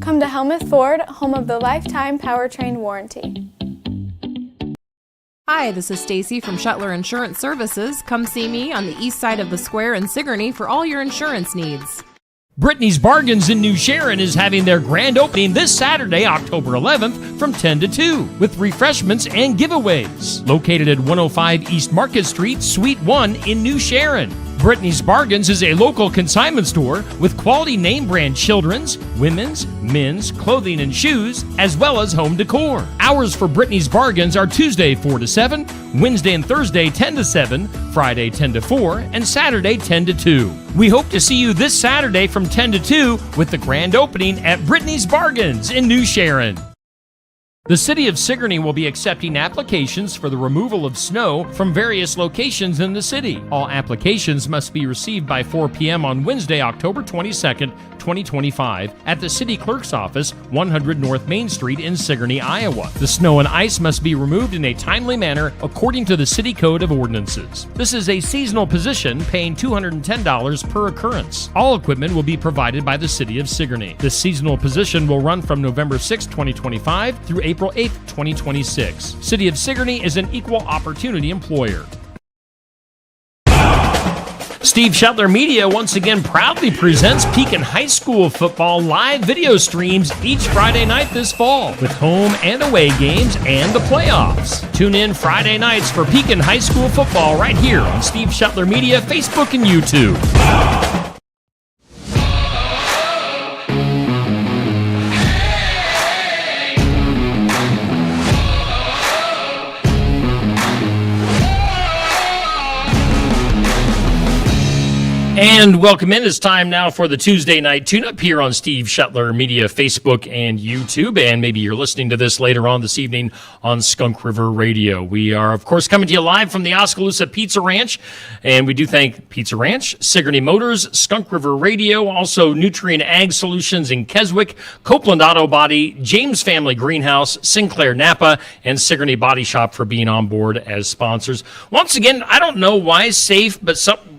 Come to Helmuth Ford, home of the lifetime powertrain warranty. Hi, this is Stacy from Shuttler Insurance Services. Come see me on the east side of the square in Sigourney for all your insurance needs. Brittany's Bargains in New Sharon is having their grand opening this Saturday, October 11th from 10 to 2 with refreshments and giveaways. Located at 105 East Market Street, Suite 1 in New Sharon. Brittany's Bargains is a local consignment store with quality name brand children's, women's, men's, clothing and shoes, as well as home decor. Hours for Brittany's Bargains are Tuesday 4 to 7, Wednesday and Thursday 10 to 7, Friday 10 to 4, and Saturday 10 to 2. We hope to see you this Saturday from 10 to 2 with the grand opening at Brittany's Bargains in New Sharon. The City of Sigourney will be accepting applications for the removal of snow from various locations in the city. All applications must be received by 4 p.m. on Wednesday, October 22nd, 2025, at the City Clerk's Office, 100 North Main Street in Sigourney, Iowa. The snow and ice must be removed in a timely manner according to the City Code of Ordinances. This is a seasonal position, paying $210 per occurrence. All equipment will be provided by the City of Sigourney. This seasonal position will run from November 6, 2025 through April 8, 2026. City of Sigourney is an equal opportunity employer. Steve Shuttler Media once again proudly presents Pekin High School football live video streams each Friday night this fall with home and away games and the playoffs. Tune in Friday nights for Pekin High School football right here on Steve Shuttler Media, Facebook, and YouTube. And welcome in. It's time now for the Tuesday night tune-up here on Steve Shuttler Media, Facebook, and YouTube. And maybe you're listening to this later on this evening on Skunk River Radio. We are, of course, coming to you live from the Oskaloosa Pizza Ranch. And we do thank Pizza Ranch, Sigourney Motors, Skunk River Radio, also Nutrient Ag Solutions in Keswick, Copeland Auto Body, James Family Greenhouse, Sinclair Napa, and Sigourney Body Shop for being on board as sponsors. Once again, I don't know why safe, but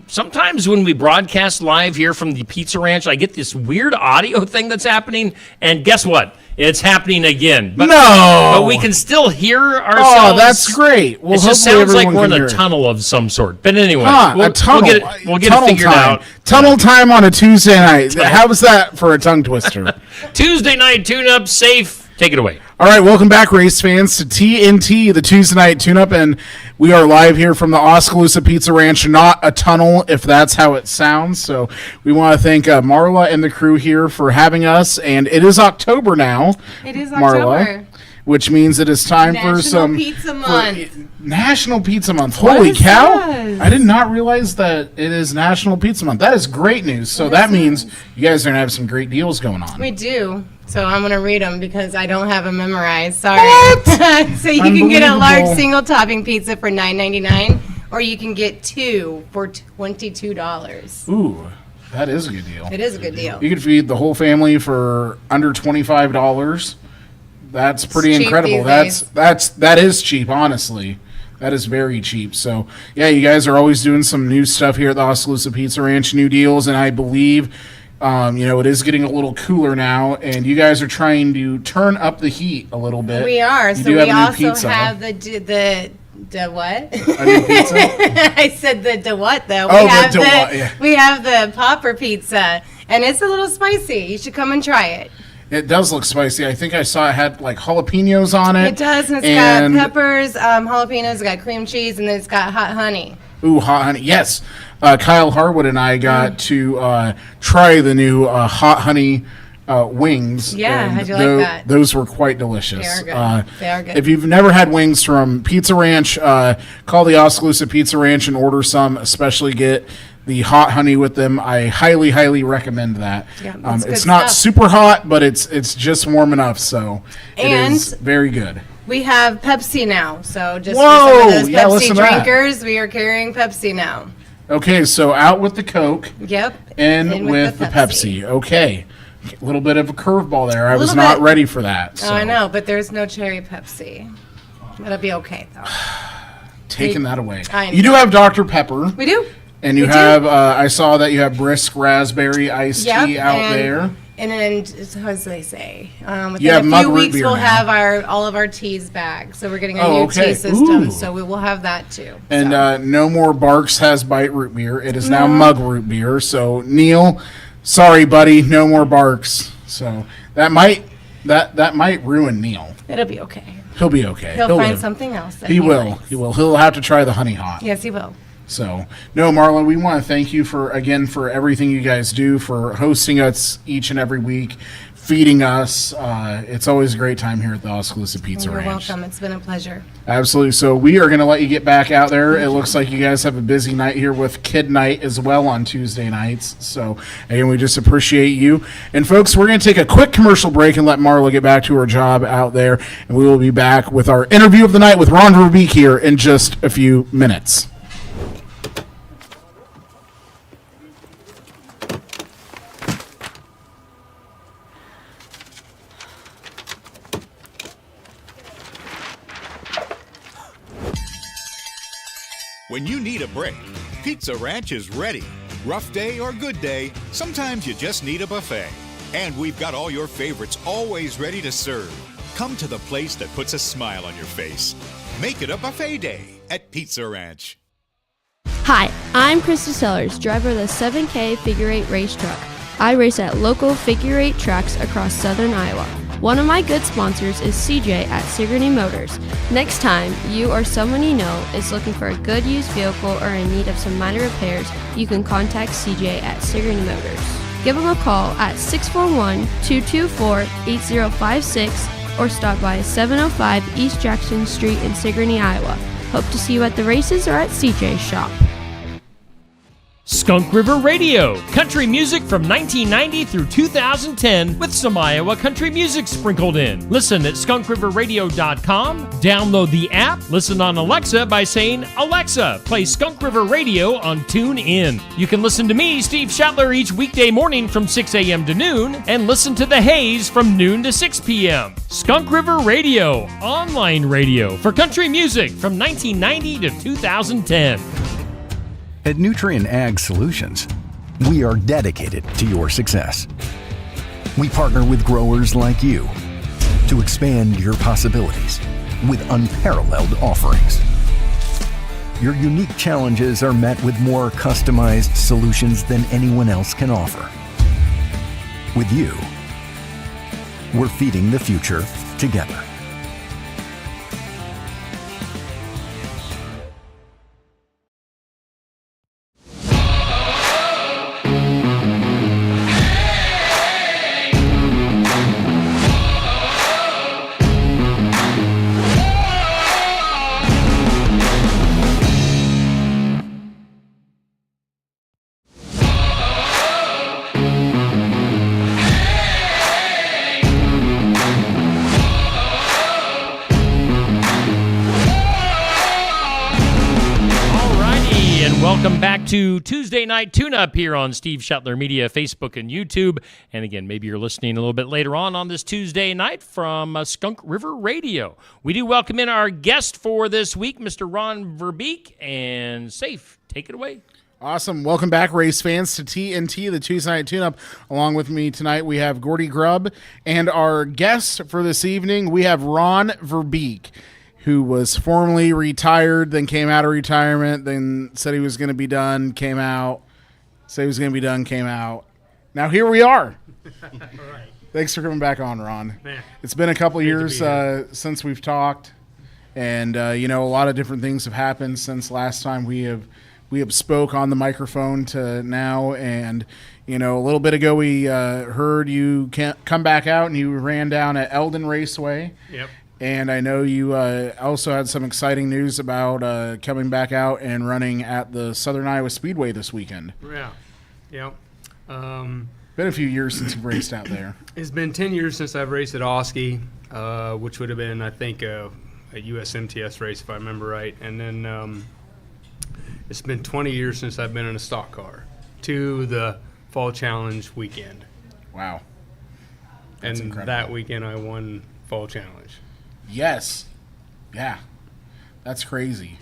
sometimes when we broadcast live here from the Pizza Ranch, I get this weird audio thing that's happening, and guess what? It's happening again. But we can still hear ourselves. Oh, that's great. Well, it just sounds like we're in a tunnel of some sort. But anyway, we'll get it figured out. Tunnel time on a Tuesday night. How was that for a tongue twister? Tuesday night tune-up, safe. Take it away. All right, welcome back, race fans, to TNT, the Tuesday night tune-up, and we are live here from the Oskaloosa Pizza Ranch, not a tunnel, if that's how it sounds. So we want to thank Marla and the crew here for having us, and it is October now. It is Marla, October. which means it is time National for some Pizza Month. National Pizza Month. Holy cow! This? I did not realize that it is National Pizza Month. That is great news. So that means you guys are gonna have some great deals going on. We do. So I'm going to read them because I don't have them memorized. Sorry. So you can get a large single topping pizza for $9.99, or you can get two for $22. Ooh, that is a good deal. It is a good deal. You could feed the whole family for under $25. That's pretty incredible. That is cheap, honestly. That is very cheap. So, yeah, you guys are always doing some new stuff here at the Oskaloosa Pizza Ranch, new deals, and I believe it is getting a little cooler now, and you guys are trying to turn up the heat a little bit. We are. You So do we have a new also pizza. have the what? A new pizza? I said the what though. Oh, the what, yeah. We have the popper pizza, and it's a little spicy. You should come and try it. It does look spicy. I think I saw it had like jalapenos on it. It does, and it's got peppers, jalapenos, it's got cream cheese, and then it's got hot honey. Ooh, hot honey. Yes. Kyle Harwood and I got to try the new hot honey wings. Yeah, and how'd you like that? Those were quite delicious. They are good. They are good. If you've never had wings from Pizza Ranch, call the Oskaloosa Pizza Ranch and order some, especially get the hot honey with them. I highly, highly recommend that. Yeah, it's not super hot, but it's just warm enough, so it is very good. We have Pepsi now, so just Whoa, for some of those yeah, Pepsi listen to that. drinkers, we are carrying Pepsi now. Okay, so out with the Coke. Yep. In with the Pepsi. Okay. A little bit of a curveball there. I was little not bit. ready for that. So. Oh, I know, but there's no cherry Pepsi. That'll be okay, though. Taking that away. I know. You do have Dr. Pepper. We do. And you have, I saw that you have brisk raspberry iced tea out there. And then, as they say, within You have a mug few root weeks beer we'll now. have all of our teas back. So we're getting a Oh, new okay. tea system. Ooh. So we will have that too. And no more Barks Has Bite root beer. It is now mug root beer. So Neil, sorry, buddy, no more Barks. So that might ruin Neil. It'll be okay. He'll be okay. He'll find live. something else. That He will. likes. He will. He'll have to try the honey hot. Yes, he will. So, no, Marla, we want to thank you for everything you guys do, for hosting us each and every week, feeding us. It's always a great time here at the Oskaloosa Pizza You're Ranch. welcome. It's been a pleasure. Absolutely. So we are going to let you get back out there. It looks like you guys have a busy night here with Kid Night as well on Tuesday nights. So, again, we just appreciate you. And, folks, we're going to take a quick commercial break and let Marla get back to her job out there. And we will be back with our interview of the night with Ron Verbeek here in just a few minutes. When you need a break, Pizza Ranch is ready. Rough day or good day, sometimes you just need a buffet. And we've got all your favorites always ready to serve. Come to the place that puts a smile on your face. Make it a buffet day at Pizza Ranch. Hi, I'm Krista Sellers, driver of the 7K Figure 8 race truck. I race at local figure 8 tracks across southern Iowa. One of my good sponsors is CJ at Sigourney Motors. Next time you or someone you know is looking for a good used vehicle or in need of some minor repairs, you can contact CJ at Sigourney Motors. Give them a call at 641-224-8056 or stop by 705 East Jackson Street in Sigourney, Iowa. Hope to see you at the races or at CJ's shop. Skunk River Radio, country music from 1990 through 2010 with some Iowa country music sprinkled in. Listen at skunkriverradio.com, download the app, listen on Alexa by saying, Alexa, play Skunk River Radio on TuneIn. You can listen to me, Steve Shetler, each weekday morning from 6 a.m. to noon, and listen to The Haze from noon to 6 p.m. Skunk River Radio, online radio for country music from 1990 to 2010. At Nutrien Ag Solutions, we are dedicated to your success. We partner with growers like you to expand your possibilities with unparalleled offerings. Your unique challenges are met with more customized solutions than anyone else can offer. With you, we're feeding the future together. Welcome back to Tuesday Night Tune-Up here on Steve Shetler Media, Facebook, and YouTube. And again, maybe you're listening a little bit later on this Tuesday night from Skunk River Radio. We do welcome in our guest for this week, Mr. Ron Verbeek. And Safe, take it away. Awesome. Welcome back, race fans, to TNT, the Tuesday Night Tune-Up. Along with me tonight, we have Gordy Grubb. And our guest for this evening, we have Ron Verbeek, who was formerly retired, then came out of retirement, then said he was going to be done, came out, said he was going to be done, came out. Now here we are. All right. Thanks for coming back on, Ron. Man, it's been a couple of years since we've talked, and a lot of different things have happened since last time we have spoke on the microphone to now. And a little bit ago we heard you come back out and you ran down at Eldon Raceway. Yep. And I know you also had some exciting news about coming back out and running at the Southern Iowa Speedway this weekend. Yeah. Been a few years since you've raced out there. It's been 10 years since I've raced at Oski, which would have been, I think, a USMTS race, if I remember right. And then it's been 20 years since I've been in a stock car to the Fall Challenge weekend. Wow. That's and incredible. That weekend I won Fall Challenge. Yes. Yeah. That's crazy.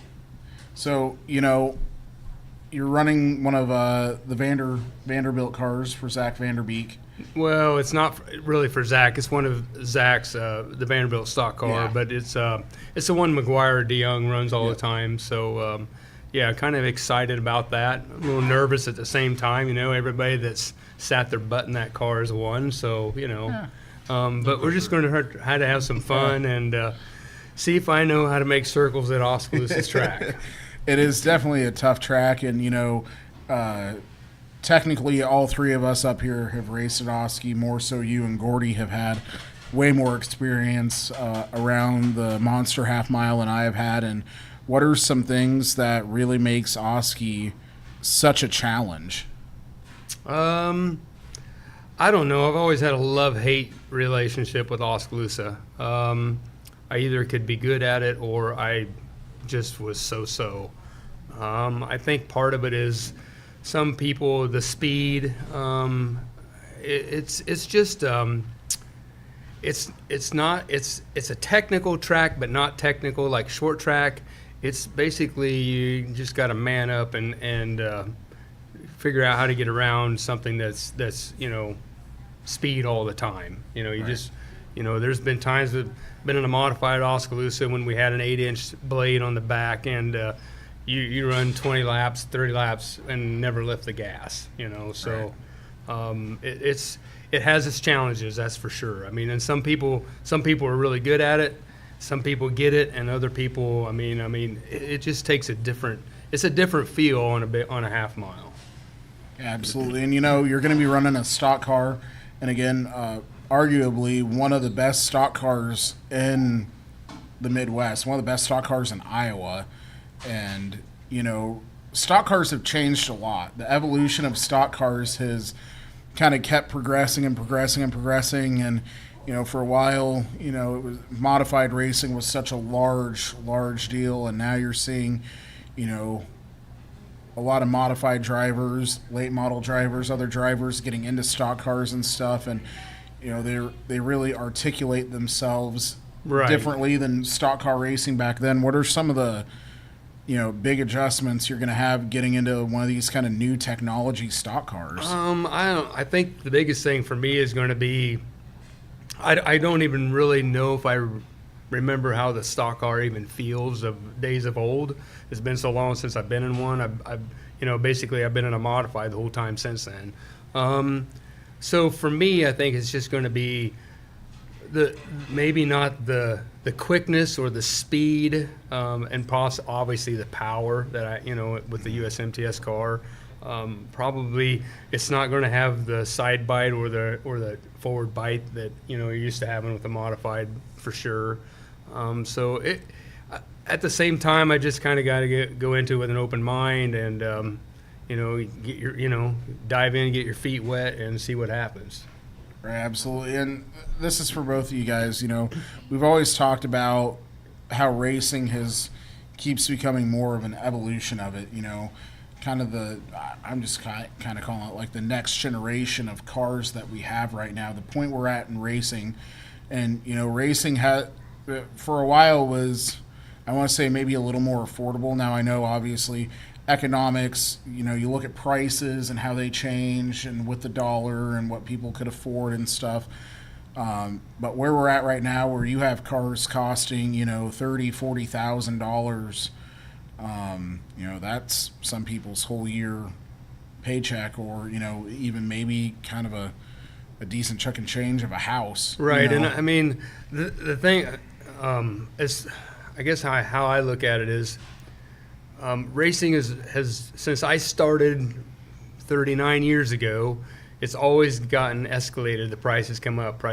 So, you're running one of the Vanderbilt cars for Zach Vanderbeek. Well, it's not really for Zach. It's one of Zach's the Vanderbilt stock car, Yeah. but it's the one McGuire DeYoung runs all the time. So yeah, kind of excited about that. A little nervous at the same time. You know, everybody that's sat their butt in that car has won. So you know, but we're just going to try to have some fun and see if I know how to make circles at Oskaloosa's track. It is definitely a tough track, and you know, technically all three of us up here have raced at Oski. More so, you and Gordy have had way more experience around the Monster Half Mile than I have had. And what are some things that really makes Oski such a challenge? I don't know. I've always had a love-hate relationship with Oskaloosa. I either could be good at it or I just was so-so. I think part of it is some people, the speed. It's a technical track, but not technical like short track. It's basically you just got to man up and figure out how to get around something that's you know speed all the time. You know, you just you know, there's been times that I've been in a modified Oskaloosa when we had an 8-inch blade on the back and you run 20 laps, 30 laps, and never lift the gas. You know, so it has its challenges, that's for sure. I mean, and some people are really good at it. Some people get it, and other people, I mean, it just takes a different feel on a half mile. Yeah, absolutely. And you know, you're going to be running a stock car, and again, arguably one of the best stock cars in the Midwest, one of the best stock cars in Iowa. And you know, stock cars have changed a lot. The evolution of stock cars has kind of kept progressing and progressing and progressing. And you know, for a while, you know, it was modified racing was such a large deal, and now you're seeing, you know, a lot of modified drivers, late model drivers, other drivers getting into stock cars and stuff, and you know, they really articulate themselves differently than stock car racing back then. What are some of the, you know, big adjustments you're going to have getting into one of these kind of new technology stock cars? I think the biggest thing for me is going to be, I don't even really know if I remember how the stock car even feels of days of old. It's been so long since I've been in one. I've you know, basically I've been in a modified the whole time since then. So for me, I think it's just going to be maybe not the quickness or the speed, and obviously the power that I, you know, with the USMTS car. Probably it's not going to have the side bite or the forward bite that, you know, you're used to having with the modified, for sure. So at the same time, I just kind of got to go into it with an open mind and you know, dive in, get your feet wet, and see what happens. Right, absolutely. And this is for both of you guys. You know, we've always talked about how racing keeps becoming more of an evolution of it. You know, kind of I'm just kind of calling it like the next generation of cars that we have right now. The point we're at in racing, and you know, racing for a while was, I want to say, maybe a little more affordable. Now I know obviously economics, you know, you look at prices and how they change and with the dollar and what people could afford and stuff. But where we're at right now, where you have cars costing, you know, $30,000-$40,000, you know, that's some people's whole year paycheck, or, you know, even maybe kind of a decent chunk and change of a house. Right. You know? And I mean, the thing is, I guess how I look at it is, racing has since I started 39 years ago, it's always gotten escalated. The prices come up,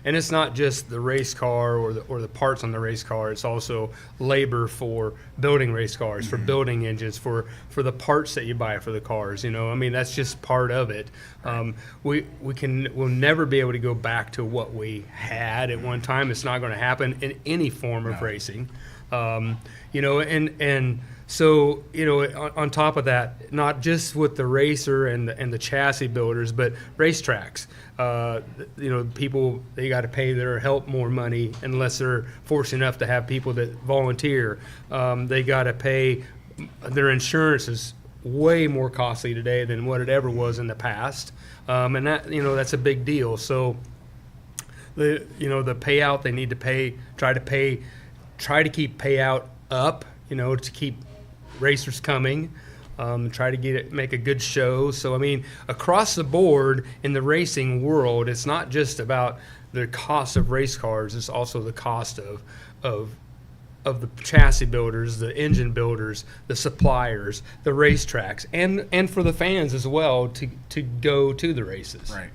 and it's not just the race car or the parts on the race car. It's also labor for building race cars, for building engines, for the parts that you buy for the cars. You know, I mean, that's just part of it. We'll never be able to go back to what we had at one time. It's not going to happen in any form of racing. You know, and so, you know, on top of that, not just with the racer and the chassis builders, but racetracks. You know, people, they got to pay their help more money unless they're fortunate enough to have people that volunteer. They got to pay their insurances way more costly today than what it ever was in the past, and that that's a big deal. So the payout they need to try to keep payout up, to keep racers coming. Try to make a good show. So, I mean, across the board in the racing world, it's not just about the cost of race cars, it's also the cost of the chassis builders, the engine builders, the suppliers, the racetracks, and for the fans as well to go to the races. Right.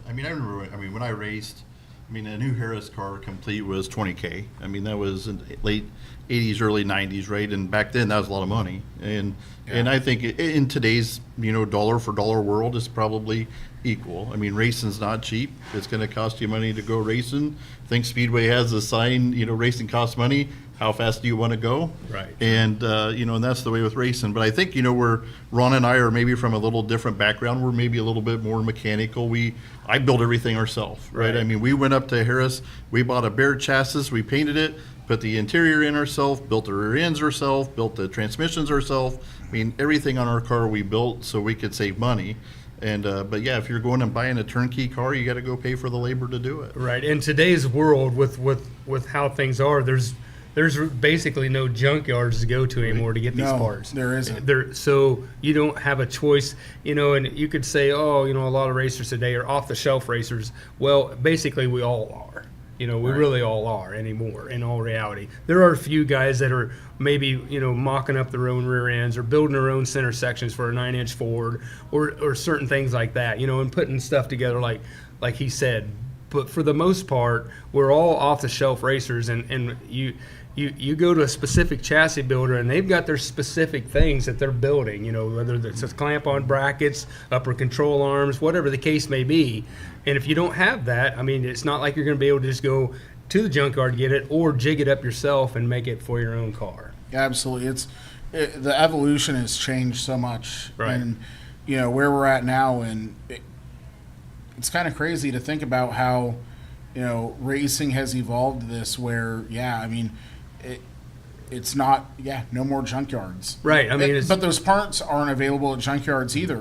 I mean, I remember, when I raced, a new Harris car complete was $20K. I mean, that was in late 80s, early 90s, right? And back then, that was a lot of money. And I think in today's, dollar for dollar world, it's probably equal. I mean, racing's not cheap. It's going to cost you money to go racing. I think Speedway has a sign, racing costs money. How fast do you want to go? Right. And, and that's the way with racing. But I think, Ron and I are maybe from a little different background. We're maybe a little bit more mechanical. I built everything ourselves, right? I mean, we went up to Harris, we bought a bare chassis, we painted it, put the interior in ourselves, built the rear ends ourselves, built the transmissions ourselves. I mean, everything on our car we built so we could save money. And but yeah, if you're going and buying a turnkey car, you got to go pay for the labor to do it. Right. In today's world, with how things are, there's basically no junkyards to go to anymore to get these parts. There isn't. So you don't have a choice, and you could say, a lot of racers today are off-the-shelf racers. Well, basically we all are. We really all are anymore, in all reality. There are a few guys that are maybe, mocking up their own rear ends or building their own center sections for a 9-inch Ford or certain things like that, and putting stuff together like he said. But for the most part, we're all off-the-shelf racers, and you go to a specific chassis builder, and they've got their specific things that they're building, whether it's a clamp-on brackets, upper control arms, whatever the case may be. And if you don't have that, it's not like you're going to be able to just go to the junkyard, get it, or jig it up yourself and make it for your own car. Yeah, absolutely. The evolution has changed so much. Right. And, where we're at now, and it's kind of crazy to think about how, racing has evolved this where, it's not, no more junkyards. Right. But those parts aren't available at junkyards either.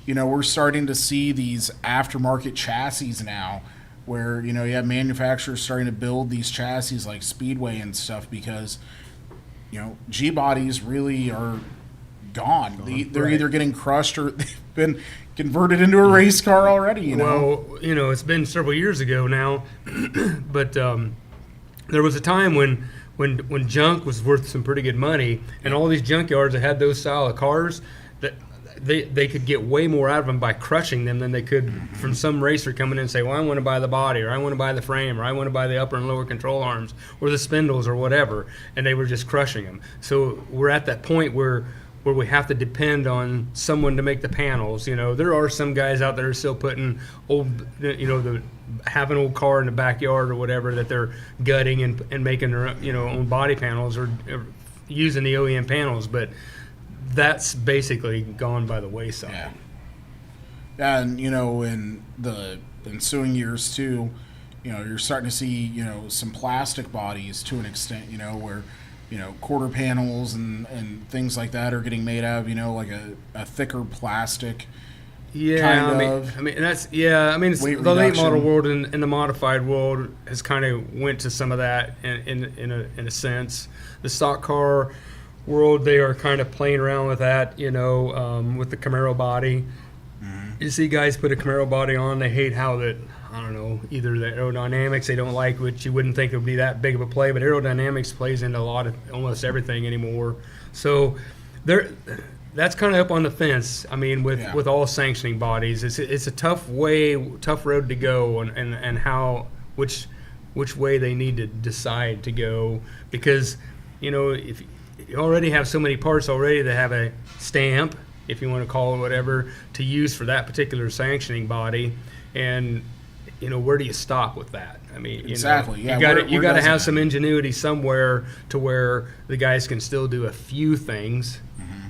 We're starting to see these aftermarket chassis now where, you have manufacturers starting to build these chassis like Speedway and stuff because, G-bodies really are gone. They're either getting crushed or they've been converted into a race car already, Well, it's been several years ago now, but there was a time when junk was worth some pretty good money, and all these junkyards that had those style of cars, that they could get way more out of them by crushing them than they could from some racer coming in and say, well, I want to buy the body, or I want to buy the frame, or I want to buy the upper and lower control arms, or the spindles, or whatever, and they were just crushing them. So we're at that point where we have to depend on someone to make the panels. There are some guys out there still putting old, have an old car in the backyard or whatever that they're gutting and making their own body panels or using the OEM panels, but that's basically gone by the wayside. Yeah, and in the ensuing years too, you're starting to see some plastic bodies to an extent, where quarter panels and things like that are getting made out of like a thicker plastic. Yeah, that's it's weight the late reduction. model world and the modified world has kind of went to some of that in a sense. The stock car world, they are kind of playing around with that, with the Camaro body. Mm-hmm. You see guys put a Camaro body on, they hate how that, I don't know, either the aerodynamics they don't like, which you wouldn't think it would be that big of a play, but aerodynamics plays into almost everything anymore. So that's kind of up on the fence. With all sanctioning bodies, it's a tough road to go, and how which way they need to decide to go, because if you already have so many parts already that have a stamp, if you want to call it whatever, to use for that particular sanctioning body, and where do you stop with that? Exactly. You got to have some ingenuity somewhere to where the guys can still do a few things. Mm-hmm.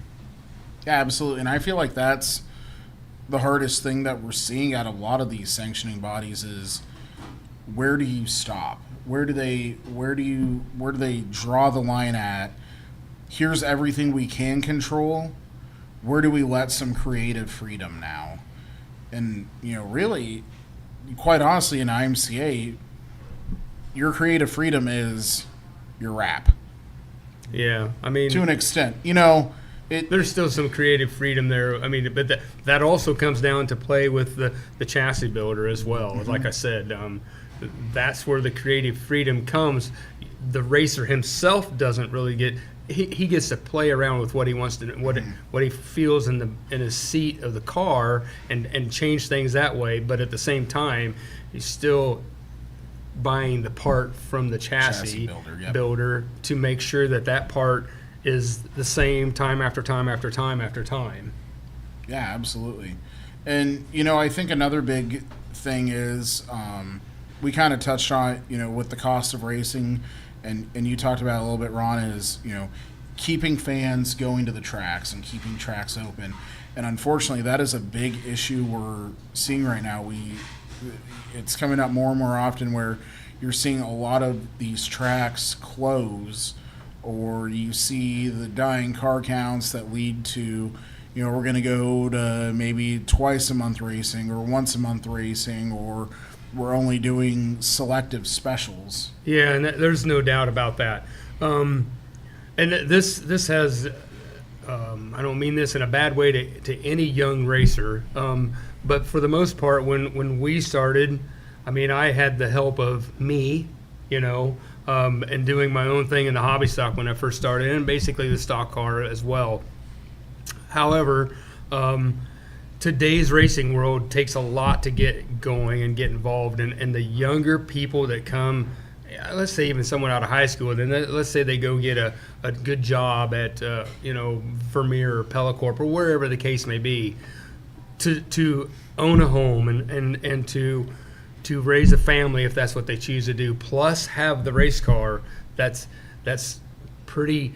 Yeah, absolutely. And I feel like that's the hardest thing that we're seeing out of a lot of these sanctioning bodies is, where do you stop? Where do they draw the line at? Here's everything we can control, where do we let some creative freedom now? And, really, quite honestly, in IMCA, your creative freedom is your wrap. Yeah, I mean, to an extent, there's still some creative freedom there. I mean, but that also comes down to play with the chassis builder as well. Mm-hmm. Like I said, that's where the creative freedom comes. The racer himself doesn't really get. He gets to play around with what he wants to, what he feels in his seat of the car, and change things that way. But at the same time, he's still buying the part from the chassis builder to make sure that part is the same time after time after time after time. Yeah, absolutely. And I think another big thing is we kind of touched on it, with the cost of racing. And you talked about it a little bit, Ron, is, keeping fans going to the tracks and keeping tracks open. And unfortunately, that is a big issue we're seeing right now. It's coming up more and more often where you're seeing a lot of these tracks close, or you see the dying car counts that lead to, we're going to go to maybe twice a month racing or once a month racing, or we're only doing selective specials. Yeah, and there's no doubt about that. And this has, I don't mean this in a bad way to any young racer, but for the most part, when we started, I mean, I had the help of me, and doing my own thing in the hobby stock when I first started, and basically the stock car as well. However, today's racing world takes a lot to get going and get involved, and the younger people that come, let's say even someone out of high school, then let's say they go get a good job at Vermeer or Pellicorp or wherever the case may be, to own a home and to raise a family if that's what they choose to do, plus have the race car. That's pretty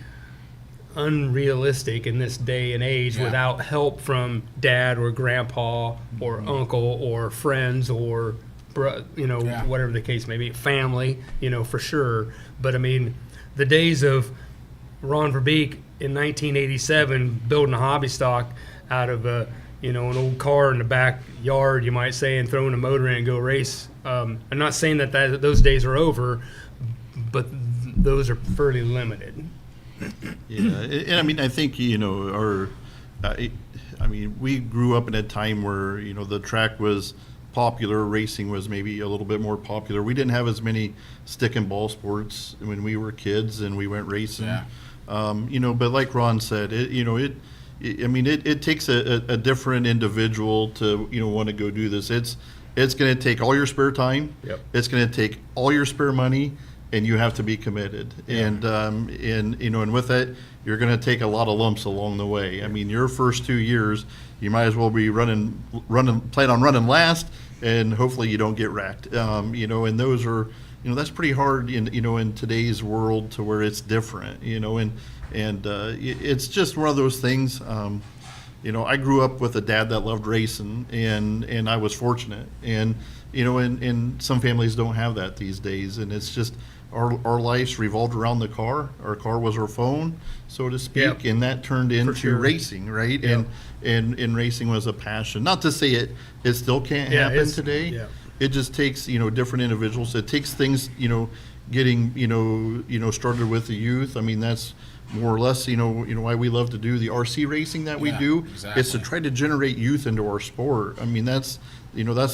unrealistic in this day and age without help from dad or grandpa or uncle or friends or whatever the case may be, family, for sure. But I mean, the days of Ron Verbeek in 1987 building a hobby stock out of an old car in the backyard, you might say, and throwing a motor in and go race. I'm not saying that those days are over, but those are fairly limited. Yeah, and I mean, I think we grew up in a time where the track was popular, racing was maybe a little bit more popular. We didn't have as many stick and ball sports when we were kids and we went racing. Yeah. But like Ron said, it takes a different individual to want to go do this. It's going to take all your spare time. Yep. It's going to take all your spare money, and you have to be committed. Yeah. And with that, you're going to take a lot of lumps along the way. I mean, your first 2 years, you might as well be plan on running last, and hopefully you don't get wrecked. And those are, that's pretty hard in today's world to where it's different. And it's just one of those things. I grew up with a dad that loved racing, and I was fortunate. And and some families don't have that these days, and it's just our lives revolved around the car. Our car was our phone, so to speak, Yep. and that turned into racing, right? Yep. And racing was a passion. Not to say it still can't happen today. Yeah. It just takes different individuals. It takes things getting started with the youth. I mean, that's more or less why we love to do the RC racing that we do. Exactly. It's to try to generate youth into our sport. I mean, that's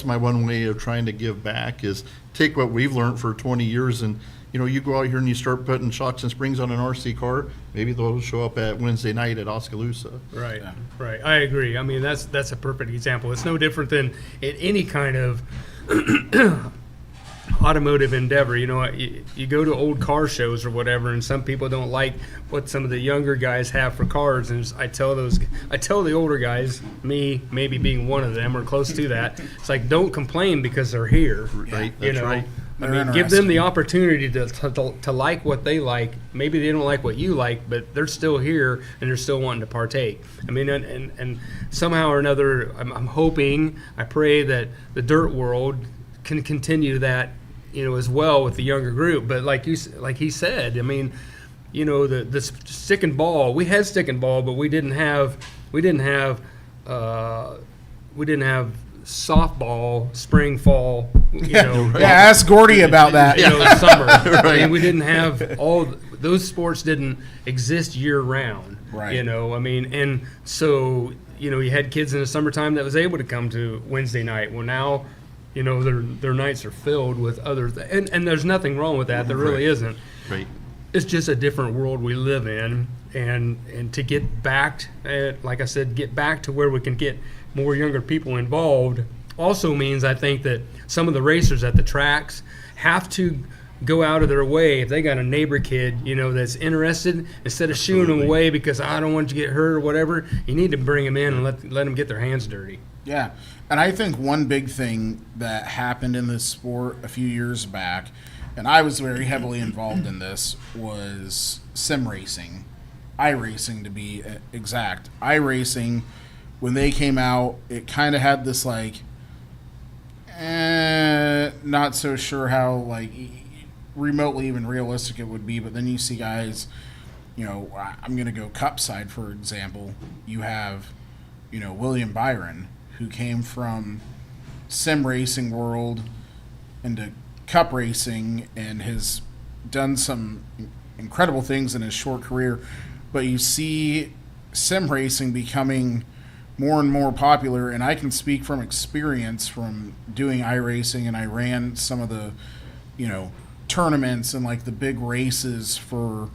my one way of trying to give back, is take what we've learned for 20 years and you go out here and you start putting shocks and springs on an RC car, maybe they'll show up at Wednesday night at Oskaloosa. Right, right. I agree. I mean, that's a perfect example. It's no different than in any kind of automotive endeavor. You go to old car shows or whatever, and some people don't like what some of the younger guys have for cars, and I tell the older guys, me maybe being one of them or close to that, it's like, don't complain because they're here. Right, that's right. I mean, give them the opportunity to like what they like. Maybe they don't like what you like, but they're still here and they're still wanting to partake. I mean, and somehow or another, I'm hoping, I pray that the dirt world can continue that, as well with the younger group. But like he said, I mean, the stick and ball, we had stick and ball, but we didn't have we didn't have softball, spring, fall, ask Gordy about that. Summer. I mean, we didn't have those sports didn't exist year round. Right. And so, you had kids in the summertime that was able to come to Wednesday night. Well, now, their nights are filled with other and there's nothing wrong with that. There really isn't. Right. It's just a different world we live in, and to get back, like I said, get back to where we can get more younger people involved also means I think that some of the racers at the tracks have to go out of their way. If they got a neighbor kid, that's interested, instead of shooing them away because I don't want you to get hurt or whatever, you need to bring them in and let them get their hands dirty. Yeah, and I think one big thing that happened in this sport a few years back, and I was very heavily involved in this, was sim racing, iRacing to be exact. iRacing, when they came out, it kind of had this not so sure how remotely even realistic it would be. But then you see guys, I'm going to go Cup side, for example. You have, William Byron, who came from sim racing world into Cup racing and has done some incredible things in his short career. But you see sim racing becoming more and more popular, and I can speak from experience from doing iRacing, and I ran some of the, tournaments and the big races for,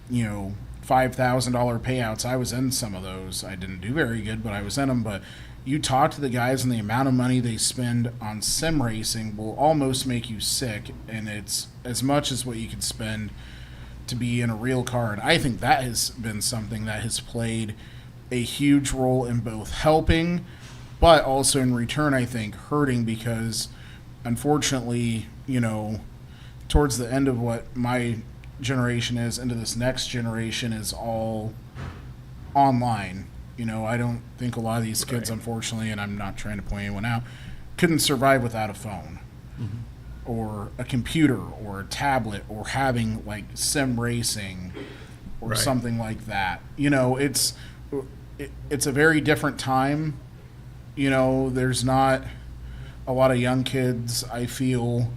$5,000 payouts. I was in some of those. I didn't do very good, but I was in them. But you talk to the guys, and the amount of money they spend on sim racing will almost make you sick, and it's as much as what you could spend to be in a real car. And I think that has been something that has played a huge role in both helping, but also in return, I think, hurting, because unfortunately, towards the end of what my generation is, into this next generation is all online. I don't think a lot of these kids, unfortunately, and I'm not trying to point anyone out, couldn't survive without a phone or a computer or a tablet or having sim racing or something like that. It's a very different time. There's not a lot of young kids, I feel,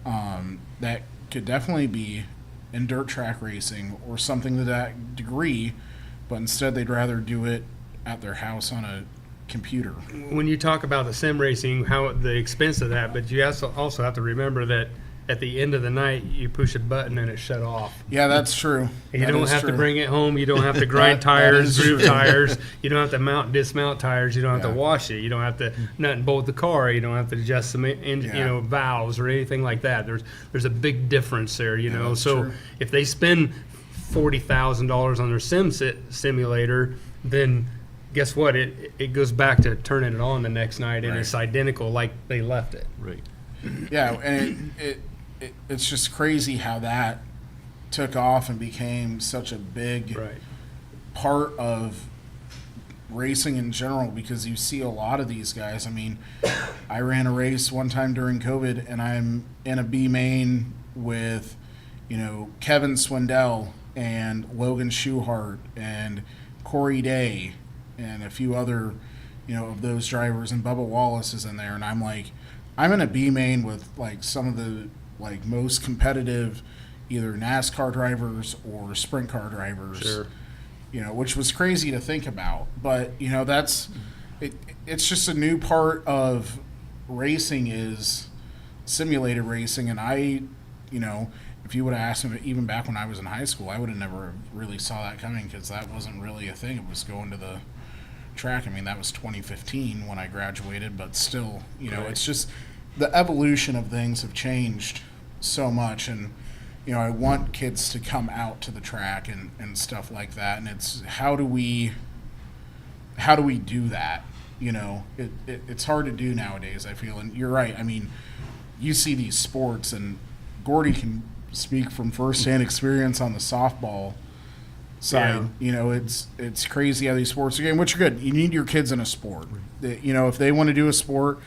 that could definitely be in dirt track racing or something to that degree, but instead they'd rather do it at their house on a computer. When you talk about the sim racing, how the expense of that, but you also have to remember that at the end of the night, you push a button and it's shut off. Yeah, that's true. You don't have to bring it home. You don't have to grind tires, groove tires. You don't have to mount and dismount tires. You don't have to wash it. You don't have to nut and bolt the car. You don't have to adjust some valves or anything like that. There's a big difference there. So true. If they spend $40,000 on their simulator, then guess what? It goes back to turning it on the next night, and it's identical like they left it. Right. Yeah, and it's just crazy how that took off and became such a big part of racing in general, because you see a lot of these guys. I mean, I ran a race one time during COVID, and I'm in a B main with, Kevin Swindell and Logan Schuhart and Corey Day and a few other, of those drivers, and Bubba Wallace is in there, and I'm in a B main with some of the most competitive either NASCAR drivers or sprint car drivers. Sure. Which was crazy to think about. But that's it. It's just a new part of racing is simulated racing, and I, if you would have asked me even back when I was in high school, I would have never really saw that coming, because that wasn't really a thing. It was going to the track. I mean, that was 2015 when I graduated, but still, it's just the evolution of things have changed so much, and I want kids to come out to the track and stuff like that, and it's how do we do that? It's hard to do nowadays, I feel. And you're right. I mean, you see these sports, and Gordy can speak from firsthand experience on the softball side. It's crazy how these sports are getting, which are good. You need your kids in a sport. If they want to do a sport,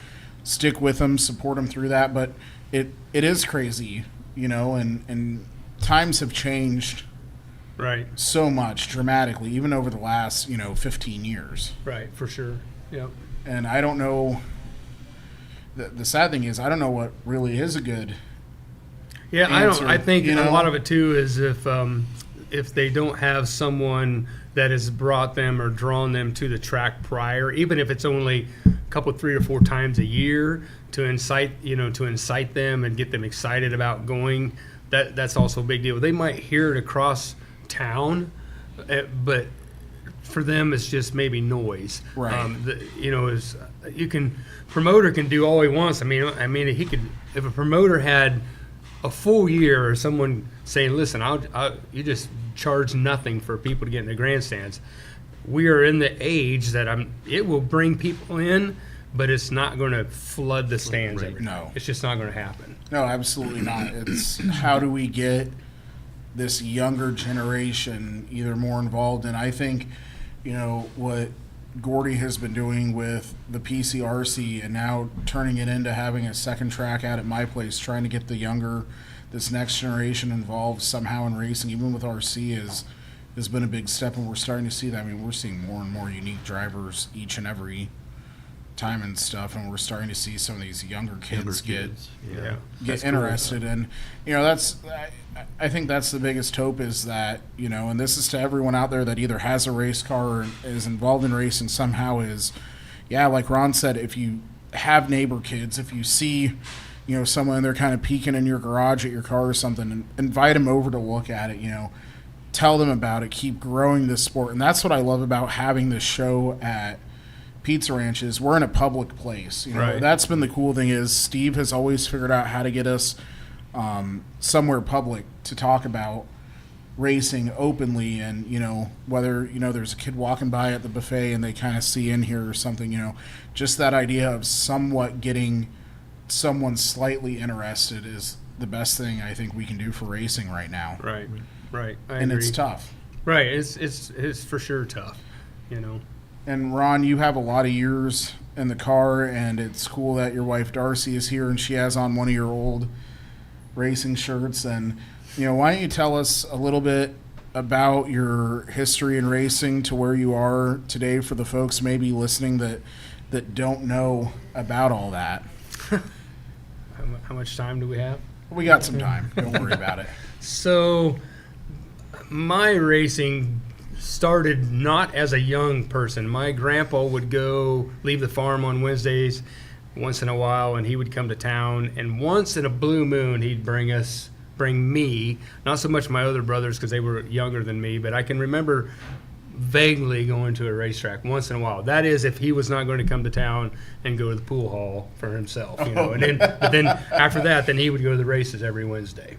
stick with them, support them through that. But it is crazy, and times have changed Right. so much dramatically, even over the last 15 years. Right, for sure. Yep. And I don't know. The sad thing is, I don't know what really is a good. Yeah, answer, I think you know? a lot of it too is if they don't have someone that has brought them or drawn them to the track prior, even if it's only a couple, 3 or 4 times a year, to incite them and get them excited about going. That's also a big deal. They might hear it across town, but for them it's just maybe noise. Right. Promoter can do all he wants. I mean he could, if a promoter had a full year or someone saying, listen, you just charge nothing for people to get in the grandstands. We are in the age that it will bring people in, but it's not going to flood the stands every night. No. It's just not going to happen. No, absolutely not. It's how do we get this younger generation either more involved? And I think, what Gordy has been doing with the PCRC and now turning it into having a second track out at my place, trying to get this next generation involved somehow in racing, even with RC, has been a big step, and we're starting to see that. I mean, we're seeing more and more unique drivers each and every time and stuff, and we're starting to see some of these younger kids get interested in. I think that's the biggest hope, is that, and this is to everyone out there that either has a race car or is involved in racing somehow, is, like Ron said, if you have neighbor kids, if you see, someone, they're kind of peeking in your garage at your car or something, and invite them over to look at it, tell them about it, keep growing this sport. And that's what I love about having this show at Pizza Ranch, is we're in a public place. Right. That's been the cool thing, is Steve has always figured out how to get us somewhere public to talk about racing openly, and whether there's a kid walking by at the buffet and they kind of see in here or something, just that idea of somewhat getting someone slightly interested is the best thing I think we can do for racing right now. Right. I And agree. it's tough. Right. It's for sure tough. And Ron, you have a lot of years in the car, and it's cool that your wife Darcy is here and she has on one of your old racing shirts. And why don't you tell us a little bit about your history in racing to where you are today, for the folks maybe listening that don't know about all that. How much time do we have? We got some time. Don't worry about it. So my racing started not as a young person. My grandpa would leave the farm on Wednesdays once in a while, and he would come to town, and once in a blue moon he'd bring me, not so much my other brothers because they were younger than me, but I can remember vaguely going to a racetrack once in a while. That is, if he was not going to come to town and go to the pool hall for himself, and then after that, then he would go to the races every Wednesday,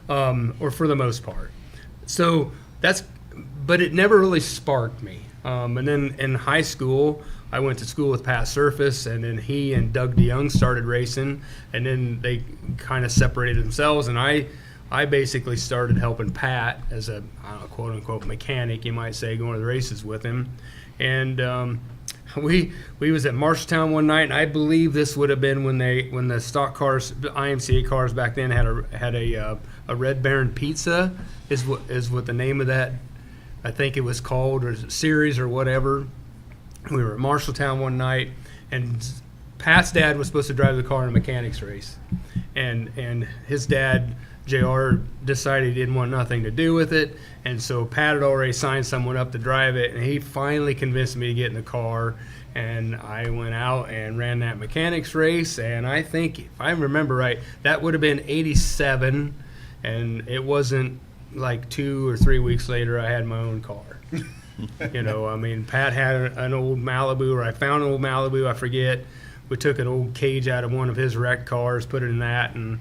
or for the most part. So but it never really sparked me. And then in high school, I went to school with Pat Surface, and then he and Doug DeYoung started racing, and then they kind of separated themselves, and I basically started helping Pat as a quote-unquote mechanic, you might say, going to the races with him. And we was at Marshalltown one night, and I believe this would have been when the stock cars, the IMCA cars back then had a Red Baron Pizza is what the name of that, I think it was called, or series or whatever. We were at Marshalltown one night, and Pat's dad was supposed to drive the car in a mechanics race, and his dad, JR, decided he didn't want nothing to do with it, and so Pat had already signed someone up to drive it, and he finally convinced me to get in the car, and I went out and ran that mechanics race, and I think, if I remember right, that would have been 87, and it wasn't like 2 or 3 weeks later I had my own car. Pat had an old Malibu, or I found an old Malibu, I forget. We took an old cage out of one of his wrecked cars, put it in that, and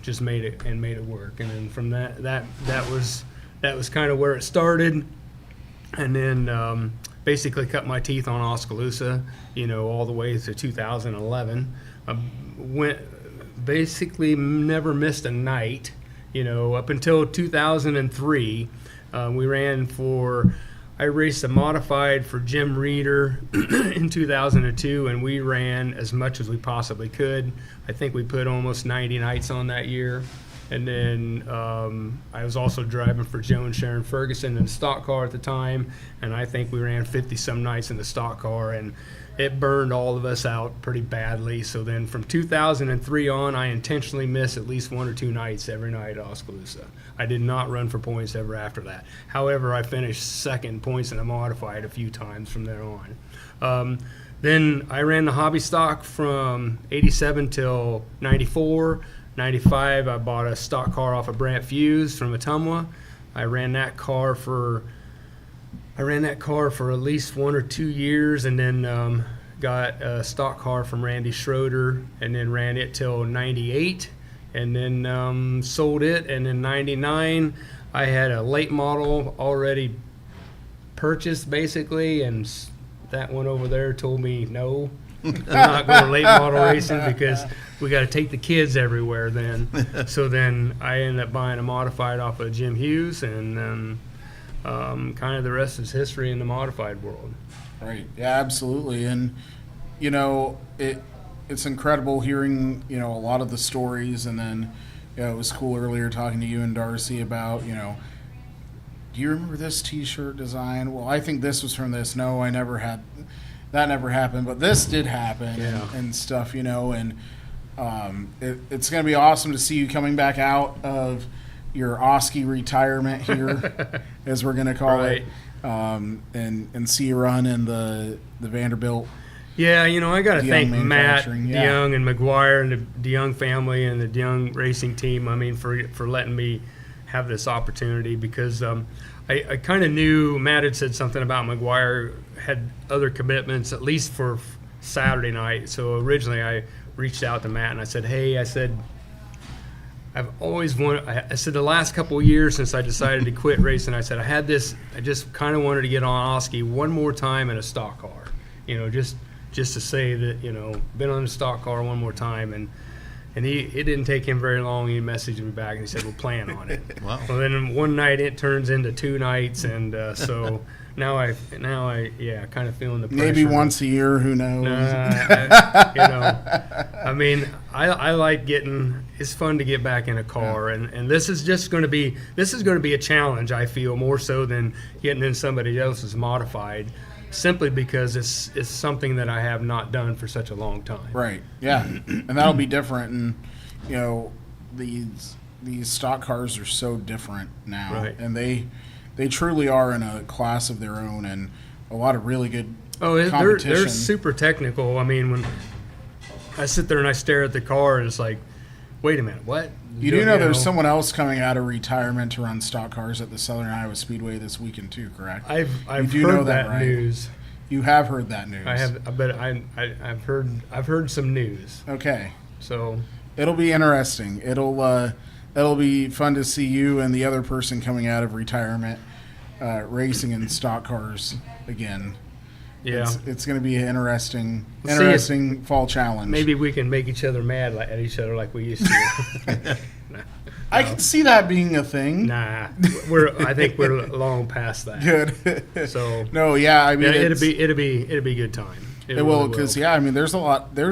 just made it work. And then from that was kind of where it started. And then basically cut my teeth on Oskaloosa, all the way to 2011. Basically never missed a night, up until 2003. I raced a modified for Jim Reeder in 2002, and we ran as much as we possibly could. I think we put almost 90 nights on that year. And then I was also driving for Joe and Sharon Ferguson in the stock car at the time, and I think we ran 50-some nights in the stock car, and it burned all of us out pretty badly. So then from 2003 on, I intentionally missed at least 1 or 2 nights every night at Oskaloosa. I did not run for points ever after that. However, I finished second in points in a modified a few times from there on. Then I ran the hobby stock from 87 till 94. 95, I bought a stock car off of Brant Fuse from Ottumwa. I ran that car for at least 1 or 2 years, and then got a stock car from Randy Schroeder, and then ran it till 98, and then sold it. And in 99, I had a late model already purchased, basically, and that one over there told me no. I'm not going to late model racing because we got to take the kids everywhere then. So then I ended up buying a modified off of Jim Hughes, and then kind of the rest is history in the modified world. Right. Yeah, absolutely. And, you know, it's incredible hearing, you know, a lot of the stories. And then, you know, it was cool earlier talking to you and Darcy about, you know, do you remember this T-shirt design? Well, I think this was from this. No, I never had. That never happened, but this did happen. Yeah. and stuff, you know, and it's going to be awesome to see you coming back out of your Oski retirement here, as we're going to call Right. it, and see you run in the Vanderbilt. Yeah, you know, I got to DeYoung thank Matt Manufacturing, yeah. DeYoung and McGuire and the DeYoung family and the DeYoung racing team, I mean, for letting me have this opportunity, because I kind of knew Matt had said something about McGuire had other commitments, at least for Saturday night. So originally I reached out to Matt and I said, hey, I said, I've always wanted, I said the last couple of years since I decided to quit racing, I said I just kind of wanted to get on Oski one more time in a stock car, you know, just to say that, you know, been on a stock car one more time. And it didn't take him very long. He messaged me back and he said, we'll plan on it. Wow. Well, then one night it turns into 2 nights, and so now I kind of feeling the pressure. Maybe once a year, who knows? You know, I mean, I like getting. It's fun to get back in a car, and this is just going to be a challenge. I feel more so than getting in somebody else's modified, simply because it's something that I have not done for such a long time. Right. Yeah, and that'll be different. And you know, these stock cars are so different now, Right. and they truly are in a class of their own, and a lot of really good competition. They're super technical. I mean, when I sit there and I stare at the car, and it's like, wait a minute, what? You do know there's someone else coming out of retirement to run stock cars at the Southern Iowa Speedway this weekend too, correct? I've do heard know that right? news. You have heard that news. I have, but I've heard some news. Okay. So It'll be interesting. It'll be fun to see you and the other person coming out of retirement racing in stock cars again. yeah, It's going to be an interesting see fall challenge. maybe we can make each other mad at each other like we used to. I can see that being a thing. Nah, I think we're long past that. Good. So No, yeah, I mean yeah, it's- it'll be a good time. It will, because I mean, there's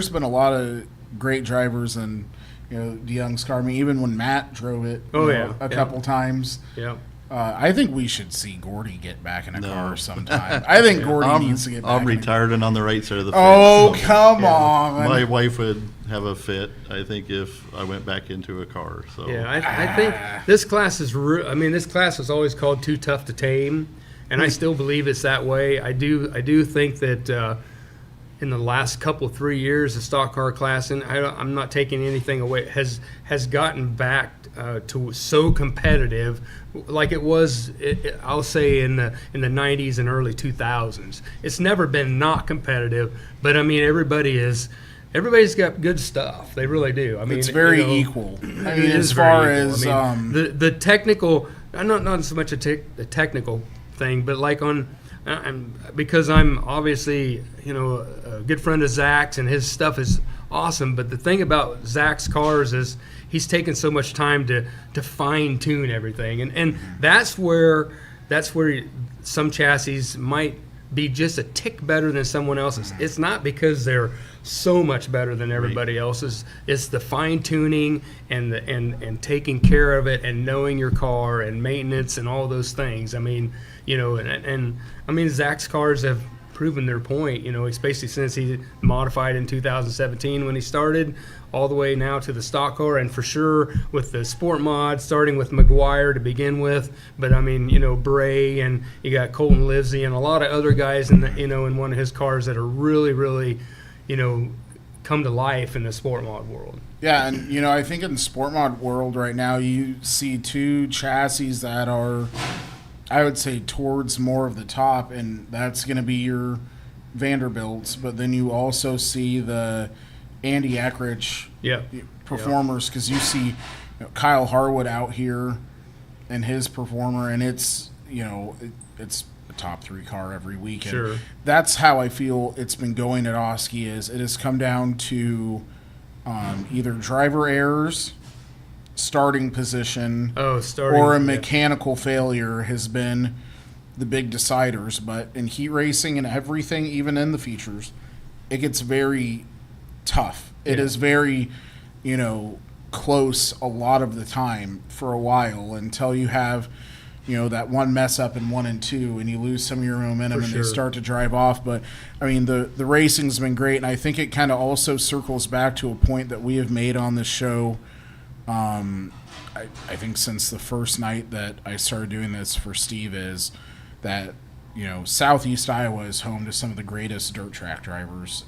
been a lot of great drivers, and you know, DeYoung's car. I mean, even when Matt drove it, a couple times. Yeah. I think we should see Gordy get back in a car sometime. I think Gordy needs to get back. I'm retired and on the right side of the fence. Oh, come on! My wife would have a fit, I think, if I went back into a car. So Yeah, I think this class is. This class was always called Too Tough to Tame, and I still believe it's that way. I do think that in the last 3 years, the stock car class, and I'm not taking anything away, has gotten back to so competitive, like it was. I'll say in the 90s and early 2000s. It's never been not competitive, but I mean everybody's got good stuff. They really do. I mean, it's very equal. I mean, as far as the technical, not so much a technical thing, but like because I'm obviously a good friend of Zach's, and his stuff is awesome. But the thing about Zach's cars is he's taken so much time to fine tune everything, and that's where some chassis might be just a tick better than someone else's. It's not because they're so much better than everybody else's. It's the fine tuning and taking care of it and knowing your car and maintenance and all those things. I mean, and I mean, Zach's cars have proven their point, especially since he modified in 2017 when he started, all the way now to the stock car, and for sure with the sport mod, starting with McGuire to begin with. But I mean, Bray, and you got Colton Livesey and a lot of other guys in in one of his cars that are really, really, come to life in the sport mod world. Yeah, and I think in the sport mod world right now, you see two chassis that are, I would say, towards more of the top, and that's going to be your Vanderbilts. But then you also see the Andy Eckrich performers, because you see Kyle Harwood out here and his performer, and it's it's a top 3 car every weekend. Sure. That's how I feel it's been going at Oski. Is it has come down to either driver errors, starting position, or a mechanical failure has been the big deciders. But in heat racing and everything, even in the features, it gets very tough. It is very, close a lot of the time for a while, until you have, that one mess up in 1 and 2, and you lose some of your momentum and they start to drive off. But I mean, the racing's been great, and I think it kind of also circles back to a point that we have made on this show. I think since the first night that I started doing this for Steve, is that Southeast Iowa is home to some of the greatest dirt track drivers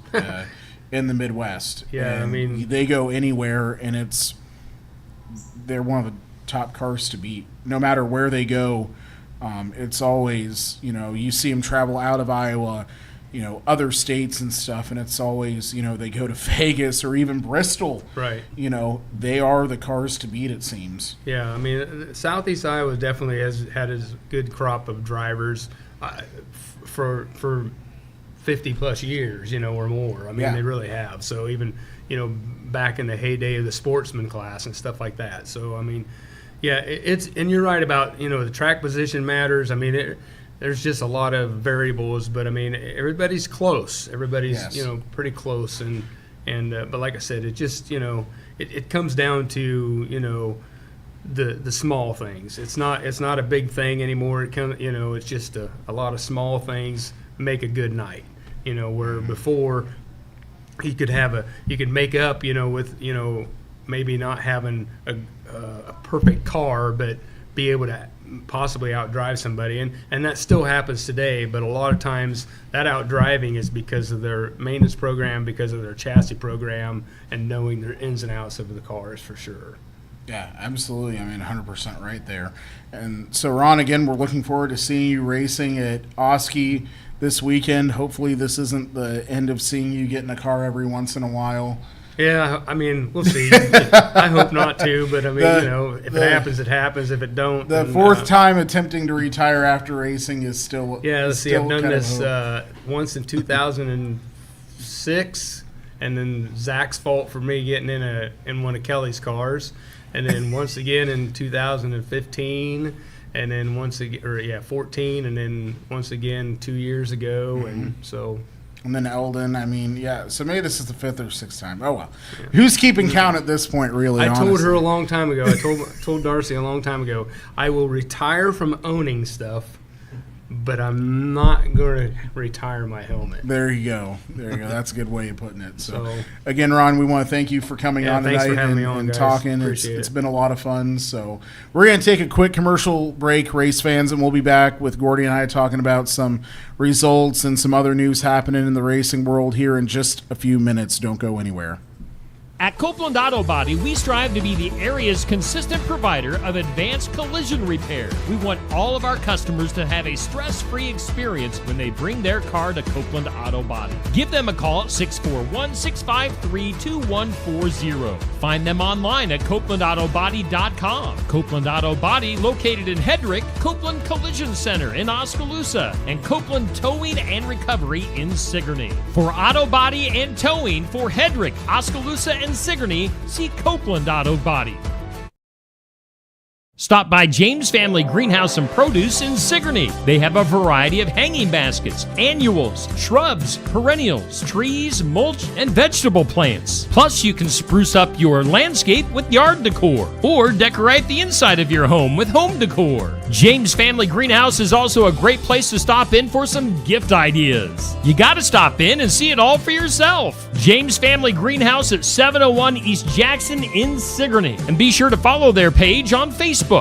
in the Midwest. Yeah, and I mean, they go anywhere, and they're one of the top cars to beat. No matter where they go, it's always you see them travel out of Iowa, other states and stuff, and it's always, they go to Vegas or even Bristol. Right. They are the cars to beat, it seems. Yeah, I mean, Southeast Iowa definitely has had a good crop of drivers for 50 plus years, or more. I mean, they really have. So even, back in the heyday of the sportsman class and stuff like that. So, I mean, yeah, and you're right about, the track position matters. I mean, there's just a lot of variables, but I mean, everybody's close. Everybody's, pretty close. But like I said, it just, it comes down to, the small things. It's not a big thing anymore. It's just a lot of small things make a good night. Where before you could make up, with, maybe not having a perfect car, but be able to possibly outdrive somebody, and that still happens today. But a lot of times that outdriving is because of their maintenance program, because of their chassis program, and knowing their ins and outs of the cars for sure. Yeah, absolutely. I mean, 100% right there. And so, Ron, again, we're looking forward to seeing you racing at Oski this weekend. Hopefully this isn't the end of seeing you get in a car every once in a while. Yeah, I mean, we'll see. I hope not to, but I mean, if it happens, it happens. If it don't, the fourth time attempting to retire after racing is still. Yeah, let's see. I've done this once in 2006, and then Zach's fault for me getting in one of Kelly's cars, and then once again in 2015, and then 14, and then once again 2 years ago, and so. And then Eldon, I mean, yeah. So maybe this is the 5th or 6th time. Oh, well. Yeah. Who's keeping count at this point, really, I told her a long time ago. I told Darcy a long time ago, I will retire from owning stuff, but I'm not going to retire my helmet. There you go. That's a good way of putting it. So again, Ron, we want to thank you for coming on tonight and talking. It's been a lot of fun. So we're going to take a quick commercial break, race fans, and we'll be back with Gordy and I talking about some results and some other news happening in the racing world here in just a few minutes. Don't go anywhere. At Copeland Auto Body, we strive to be the area's consistent provider of advanced collision repair. We want all of our customers to have a stress-free experience when they bring their car to Copeland Auto Body. Give them a call at 641-653-2140. Find them online at CopelandAutoBody.com. Copeland Auto Body, located in Hedrick, Copeland Collision Center in Oskaloosa, and Copeland Towing and Recovery in Sigourney. For auto body and towing for Hedrick, Oskaloosa, and Sigourney, see Copeland Auto Body. Stop by James Family Greenhouse and Produce in Sigourney. They have a variety of hanging baskets, annuals, shrubs, perennials, trees, mulch, and vegetable plants. Plus, you can spruce up your landscape with yard decor or decorate the inside of your home with home decor. James Family Greenhouse is also a great place to stop in for some gift ideas. You got to stop in and see it all for yourself. James Family Greenhouse at 701 East Jackson in Sigourney. And be sure to follow their page on Facebook.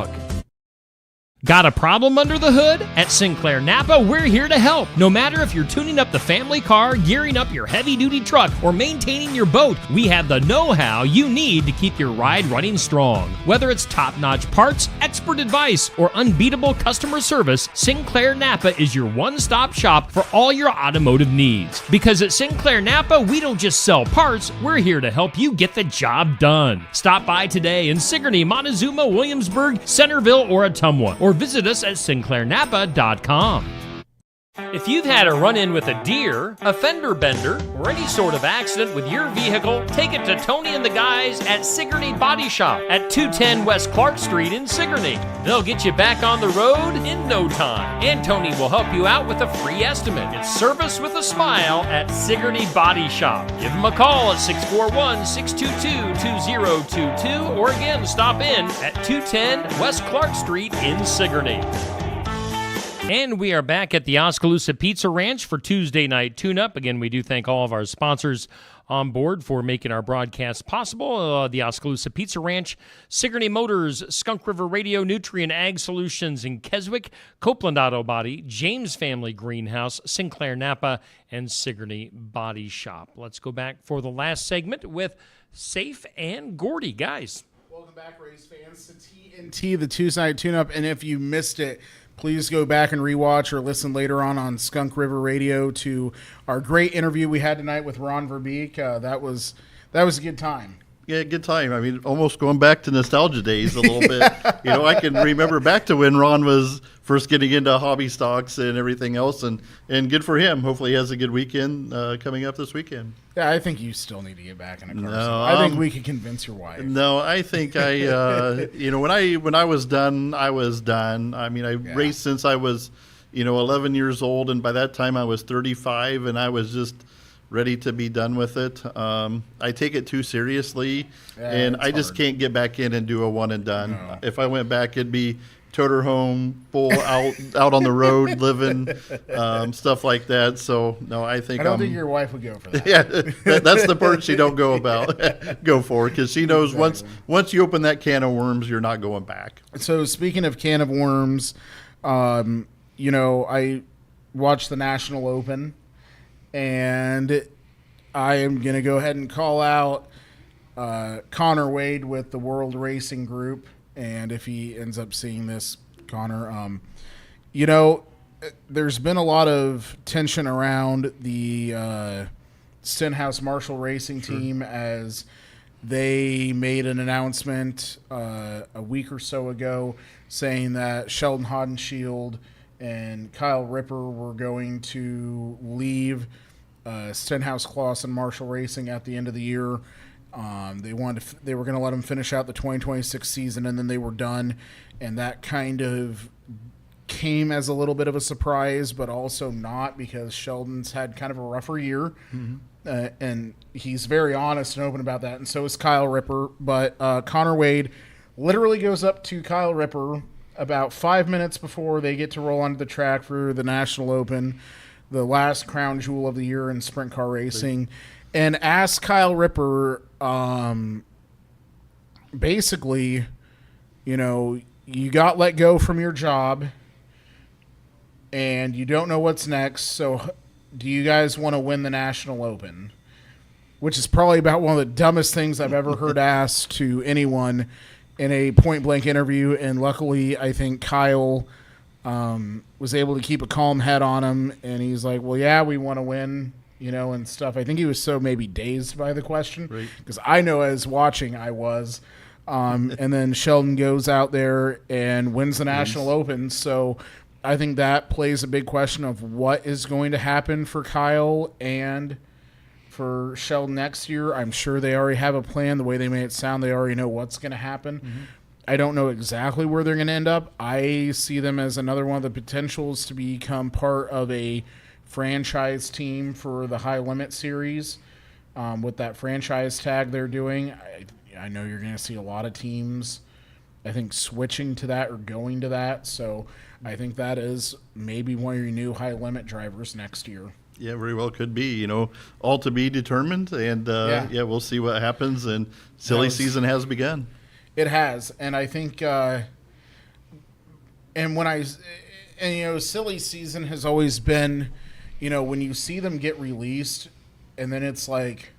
Got a problem under the hood? At Sinclair Napa, we're here to help. No matter if you're tuning up the family car, gearing up your heavy-duty truck, or maintaining your boat, we have the know-how you need to keep your ride running strong. Whether it's top-notch parts, expert advice, or unbeatable customer service, Sinclair Napa is your one-stop shop for all your automotive needs. Because at Sinclair Napa, we don't just sell parts, we're here to help you get the job done. Stop by today in Sigourney, Montezuma, Williamsburg, Centerville, or Ottumwa, or visit us at SinclairNapa.com. If you've had a run-in with a deer, a fender bender, or any sort of accident with your vehicle, take it to Tony and the guys at Sigourney Body Shop at 210 West Clark Street in Sigourney. They'll get you back on the road in no time, and Tony will help you out with a free estimate. It's service with a smile at Sigourney Body Shop. Give them a call at 641-622-2022, or again, stop in at 210 West Clark Street in Sigourney. And we are back at the Oskaloosa Pizza Ranch for Tuesday Night Tune-Up. Again, we do thank all of our sponsors on board for making our broadcast possible. The Oskaloosa Pizza Ranch, Sigourney Motors, Skunk River Radio, Nutrient Ag Solutions in Keswick, Copeland Auto Body, James Family Greenhouse, Sinclair Napa, and Sigourney Body Shop. Let's go back for the last segment with Safe and Gordy. Guys. Welcome back, Rays fans, to TNT, the Tuesday Night Tune-Up. And if you missed it, please go back and rewatch or listen later on Skunk River Radio to our great interview we had tonight with Ron Verbeek. That was a good time. Yeah, good time. I mean, almost going back to nostalgia days a little bit. You know, I can remember back to when Ron was first getting into hobby stocks and everything else, and good for him. Hopefully he has a good weekend coming up this weekend. Yeah, I think you still need to get back in a car. No, I think we could convince your wife. No, I think when I was done, I was done. I mean, I raced since I was, 11 years old, and by that time I was 35, and I was just ready to be done with it. I take it too seriously, and I just can't get back in and do a one and done. No. If I went back, it'd be toter home, full out on the road, living, stuff like that. So no, I don't think your wife would go for that. Yeah, that's the part she don't go for, because she knows once you open that can of worms, you're not going back. So speaking of can of worms, I watched the National Open. And I am going to go ahead and call out Connor Wade with the World Racing Group. And if he ends up seeing this, Connor, there's been a lot of tension around the Stenhouse Marshall Racing team as they made an announcement a week or so ago saying that Sheldon Haudenschild and Kyle Ripper were going to leave Stenhouse Clausen Marshall Racing at the end of the year. They were going to let them finish out the 2026 season, and then they were done. And that kind of came as a little bit of a surprise, but also not, because Sheldon's had kind of a rougher year. Mm-hmm. And he's very honest and open about that, and so is Kyle Ripper. But Connor Wade literally goes up to Kyle Ripper about 5 minutes before they get to roll onto the track for the National Open, the last crown jewel of the year in sprint car racing, and asks Kyle Ripper, basically, you got let go from your job and you don't know what's next, so do you guys want to win the National Open? Which is probably about one of the dumbest things I've ever heard asked to anyone in a point-blank interview, and luckily I think Kyle was able to keep a calm head on him, and he's like, well, yeah, we want to win, and stuff. I think he was so maybe dazed by the question, because I know as watching I was. And then Sheldon goes out there and wins the National Open, so I think that plays a big question of what is going to happen for Kyle and for Sheldon next year. I'm sure they already have a plan. The way they made it sound, they already know what's going to happen. I don't know exactly where they're going to end up. I see them as another one of the potentials to become part of a franchise team for the High Limit Series. With that franchise tag they're doing, I know you're going to see a lot of teams, I think, switching to that or going to that. So I think that is maybe one of your new High Limit drivers next year. Yeah, very well could be. All to be determined, and we'll see what happens. And silly season has begun. It has, and I think, silly season has always been, when you see them get released, and then it's like,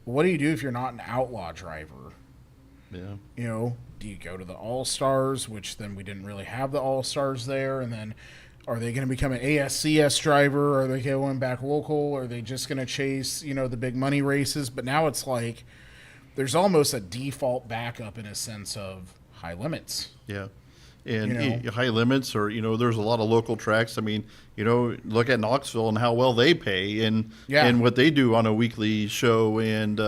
what do you do if you're not an outlaw driver? Yeah. Do you go to the All-Stars, which then we didn't really have the All-Stars there, and then are they going to become an ASCS driver? Are they going back local? Are they just going to chase, the big money races? But now it's like there's almost a default backup in a sense of High Limits. Yeah. And High Limits, or, there's a lot of local tracks. I mean, look at Knoxville and how well they pay and what they do on a weekly show. And,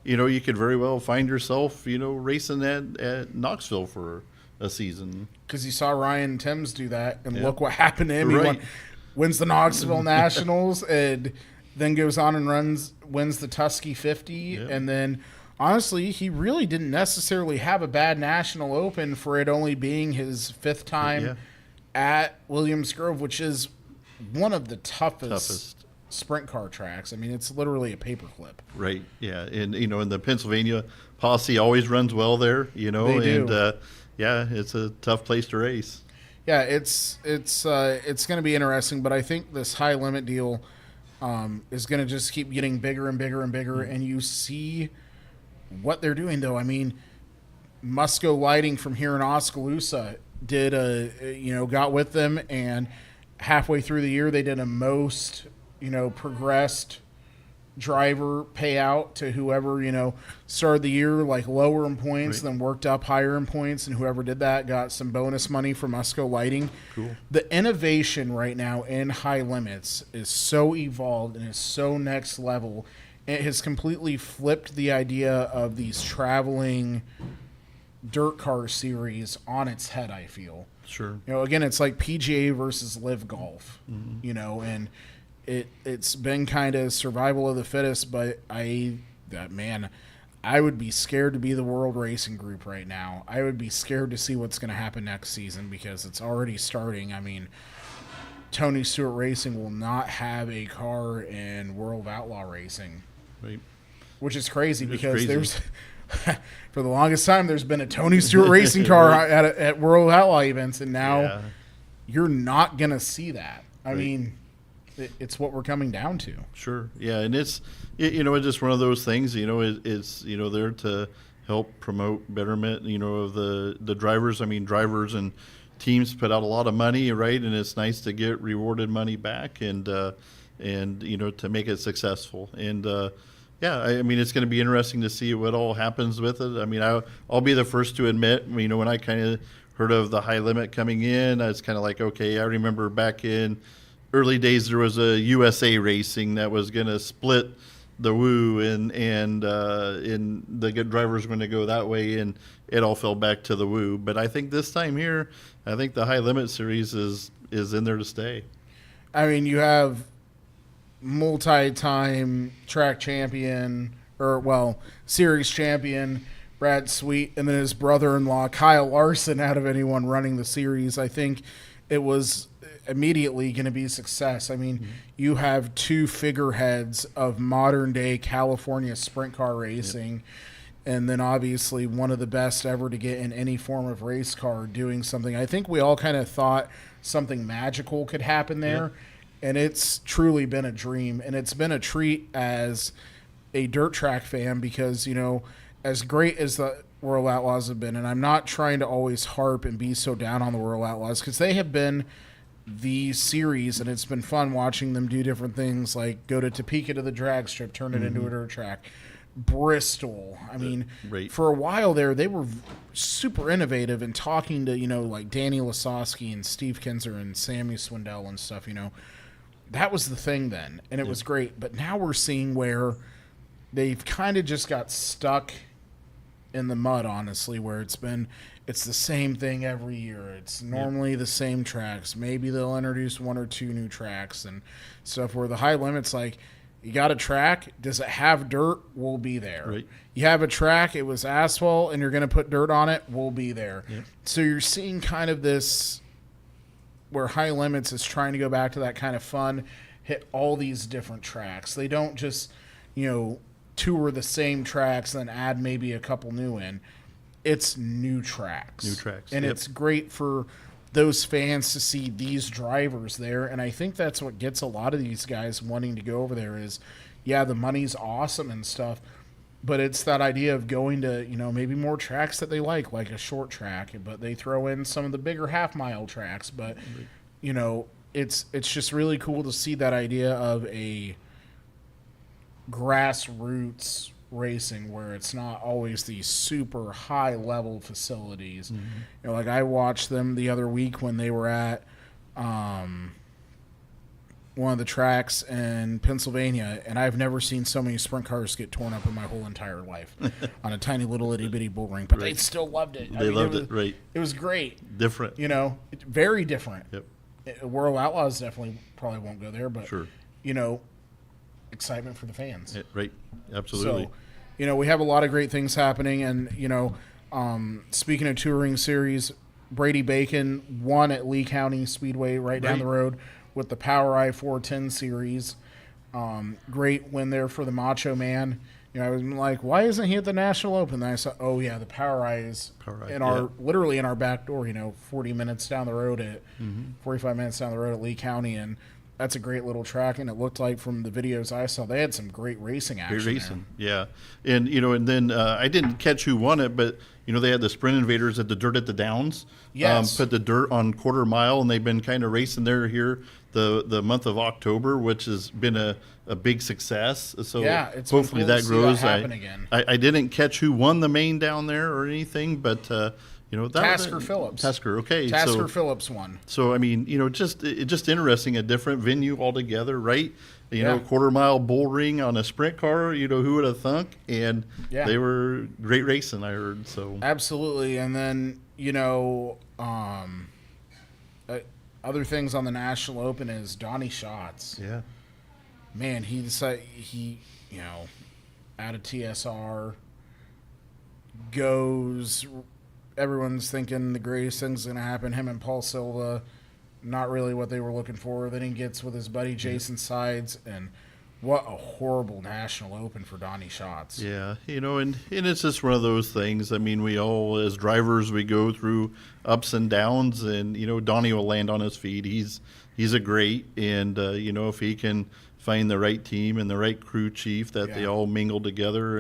you could very well find yourself, racing at Knoxville for a season. Because you saw Ryan Timms do that, and look what happened to him. Right. He wins the Knoxville Nationals, and then goes on and wins the Tusky 50, and then honestly, he really didn't necessarily have a bad National Open for it only being his 5th time at Williams Grove, which is one of the toughest sprint car tracks. I mean, it's literally a paperclip. Right. Yeah. And and the Pennsylvania posse always runs well there. They do. And it's a tough place to race. Yeah, it's going to be interesting, but I think this High Limit deal is going to just keep getting bigger and bigger and bigger, and you see what they're doing, though. I mean, Musco Lighting from here in Oskaloosa did got with them, and halfway through the year they did a most progressed driver payout to whoever started the year like lower in points, then worked up higher in points, and whoever did that got some bonus money from Musco Lighting. Cool. The innovation right now in High Limits is so evolved and is so next level. It has completely flipped the idea of these traveling dirt car series on its head, I feel. Sure. Again, it's like PGA versus Live Golf, and it's been kind of survival of the fittest, but I would be scared to be the World Racing Group right now. I would be scared to see what's going to happen next season because it's already starting. I mean, Tony Stewart Racing will not have a car in World of Outlaw Racing. Right. Which is crazy because there's for the longest time there's been a Tony Stewart racing car at World Outlaw events, and now you're not gonna see that. I mean, it's what we're coming down to. Sure. Yeah, and it's it's just one of those things. It's there to help promote betterment. Of the drivers. I mean, drivers and teams put out a lot of money, right? And it's nice to get rewarded money back and to make it successful. And I mean, it's going to be interesting to see what all happens with it. I mean, I'll be the first to admit, when I kind of heard of the High Limit coming in, I was kind of like, okay, I remember back in early days there was a USA Racing that was going to split the Woo and the good drivers going to go that way, and it all fell back to the Woo. But I think this time here, I think the High Limit Series is in there to stay. I mean, you have multi-time track champion, series champion Brad Sweet, and then his brother-in-law Kyle Larson out of anyone running the series. I think it was immediately going to be a success. I mean, you have two figureheads of modern-day California sprint car racing, and then obviously one of the best ever to get in any form of race car doing something. I think we all kind of thought something magical could happen there. And it's truly been a dream, and it's been a treat as a dirt track fan because, as great as the World Outlaws have been, and I'm not trying to always harp and be so down on the World Outlaws because they have been the series, and it's been fun watching them do different things like go to Topeka to the drag strip, turn it into a dirt track. Bristol. I mean, for a while there, they were super innovative and talking to, like Danny Lasowski and Steve Kinzer and Sammy Swindell and stuff, That was the thing then, and it was great. But now we're seeing where they've kind of just got stuck in the mud, honestly, where it's the same thing every year. It's normally the same tracks. Maybe they'll introduce 1 or 2 new tracks and stuff where the high limits, like, you got a track, does it have dirt? We'll be there. Right. You have a track, it was asphalt, and you're going to put dirt on it, we'll be there. Yep. So you're seeing kind of this where high limits is trying to go back to that kind of fun, hit all these different tracks. They don't just, tour the same tracks and then add maybe a couple new in. It's new tracks. New tracks, And yep. it's great for those fans to see these drivers there. And I think that's what gets a lot of these guys wanting to go over there is, yeah, the money's awesome and stuff, but it's that idea of going to, maybe more tracks that they like a short track, but they throw in some of the bigger half-mile tracks. But, it's just really cool to see that idea of a grassroots racing where it's not always these super high level facilities. Like I watched them the other week when they were at one of the tracks in Pennsylvania, and I've never seen so many sprint cars get torn up in my whole entire life on a tiny little itty bitty bull ring, but they still loved it. They loved it, right. It was great. Different. Very different. Yep. World Outlaws definitely probably won't go there, but Sure. Excitement for the fans. Right. Absolutely. So, we have a lot of great things happening, and speaking of touring series, Brady Bacon won at Lee County Speedway right down the road with the Power I 410 series. Great win there for the Macho Man. I was like, why isn't he at the National Open? Then I saw, oh yeah, the Power I is literally in our back door. 40 minutes down the road 45 minutes down the road at Lee County, and that's a great little track, and it looked like from the videos I saw, they had some great racing action. Great racing, yeah. And, and then I didn't catch who won it, but, they had the Sprint Invaders at the Dirt at the Downs. Yes. Put the dirt on quarter mile, and they've been kind of racing there here the month of October, which has been a big success. So yeah, it's hopefully cool that to see grows. that happen again. I didn't catch who won the main down there or anything, but, Tasker Phillips. Tasker, okay. Tasker Phillips won. So, I mean, just interesting, a different venue altogether, right? Yeah. Quarter mile bull ring on a sprint car, who would have thunk? And they were great racing, I heard. So absolutely. And then, other things on the National Open is Donnie Schatz. Yeah. Man, he decided, out of TSR, goes, everyone's thinking the greatest thing's going to happen. Him and Paul Silva, not really what they were looking for. Then he gets with his buddy Jason Sides, and what a horrible National Open for Donnie Schatz. Yeah, and it's just one of those things. I mean, we all, as drivers, we go through ups and downs, and, Donnie will land on his feet. He's a great, and, if he can find the right team and the right crew chief that they all mingle together.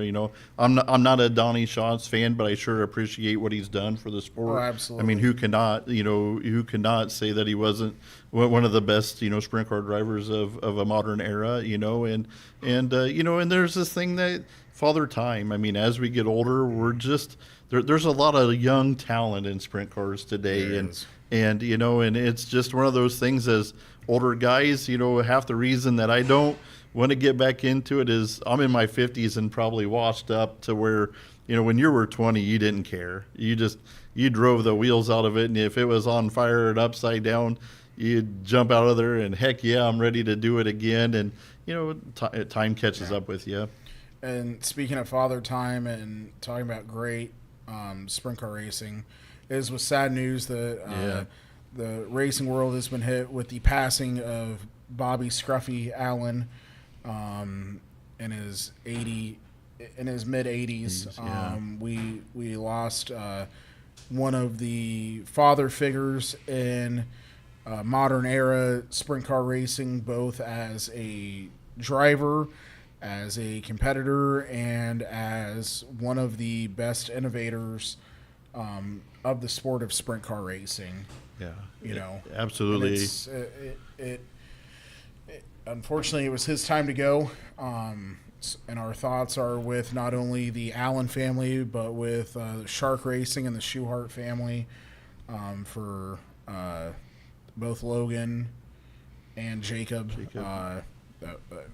I'm not a Donnie Schatz fan, but I sure appreciate what he's done for the sport. Oh, absolutely. I mean, who cannot say that he wasn't one of the best, sprint car drivers of a modern era, and there's this thing that Father Time. I mean, as we get older, we're just there's a lot of young talent in sprint cars today, and it's just one of those things as older guys, half the reason that I don't want to get back into it is I'm in my 50s and probably washed up to where, when you were 20, you didn't care. You drove the wheels out of it, and if it was on fire and upside down, you'd jump out of there and heck yeah, I'm ready to do it again. And, time catches up with you. And speaking of Father Time and talking about great sprint car racing, it is with sad news that the racing world has been hit with the passing of Bobby Scruffy Allen in his mid-80s. We lost one of the father figures in modern era sprint car racing, both as a driver, as a competitor, and as one of the best innovators of the sport of sprint car racing. Yeah, absolutely. Unfortunately, it was his time to go, and our thoughts are with not only the Allen family, but with Shark Racing and the Schuhart family for both Logan and Jacob.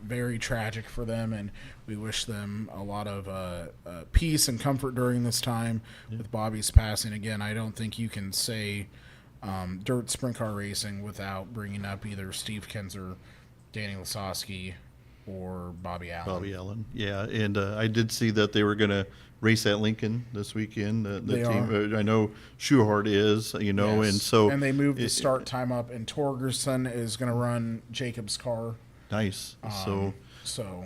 very tragic for them, and we wish them a lot of peace and comfort during this time with Bobby's passing. Again, I don't think you can say dirt sprint car racing without bringing up either Steve Kinzer, Danny Lasowski, or Bobby Allen. Bobby Allen, yeah. And I did see that they were going to race at Lincoln this weekend. The team, I know Schuhart is, you know, Yes. and so. And they moved the start time up, and Torgerson is going to run Jacob's car. Nice. So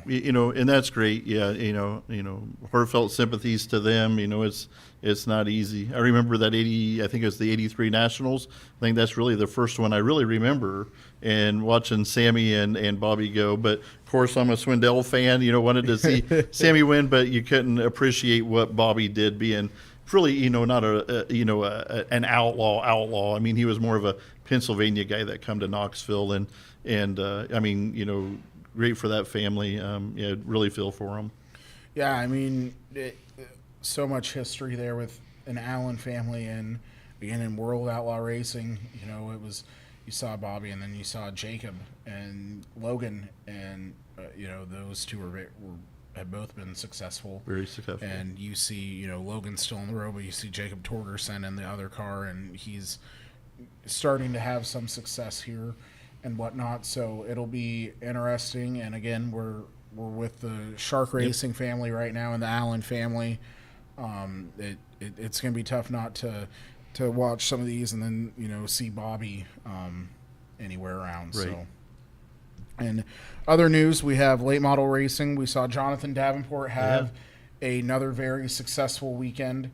You know, and that's great. Yeah, you know, heartfelt sympathies to them. You know, it's not easy. I remember that I think it was the '83 Nationals. I think that's really the first one I really remember, and watching Sammy and Bobby go. But of course, I'm a Swindell fan. You know, wanted to see Sammy win, but you couldn't appreciate what Bobby did, being really, you know, not an outlaw. I mean, he was more of a Pennsylvania guy that come to Knoxville, and I mean, you know, great for that family. Yeah, really feel for them. yeah, I mean, so much history there with an Allen family, and again in World Outlaw Racing. You know, it was, you saw Bobby, and then you saw Jacob and Logan, and you know, those two have both been successful. Very successful. And you see, you know, Logan's still on the road, but you see Jacob Torgerson in the other car, and he's starting to have some success here and whatnot. So it'll be interesting. And again, we're with the Shark Racing family right now and the Allen family. It's going to be tough not to watch some of these and then, you know, see Bobby anywhere around. Right. So. And other news, we have late model racing. We saw Jonathan Davenport have another very successful weekend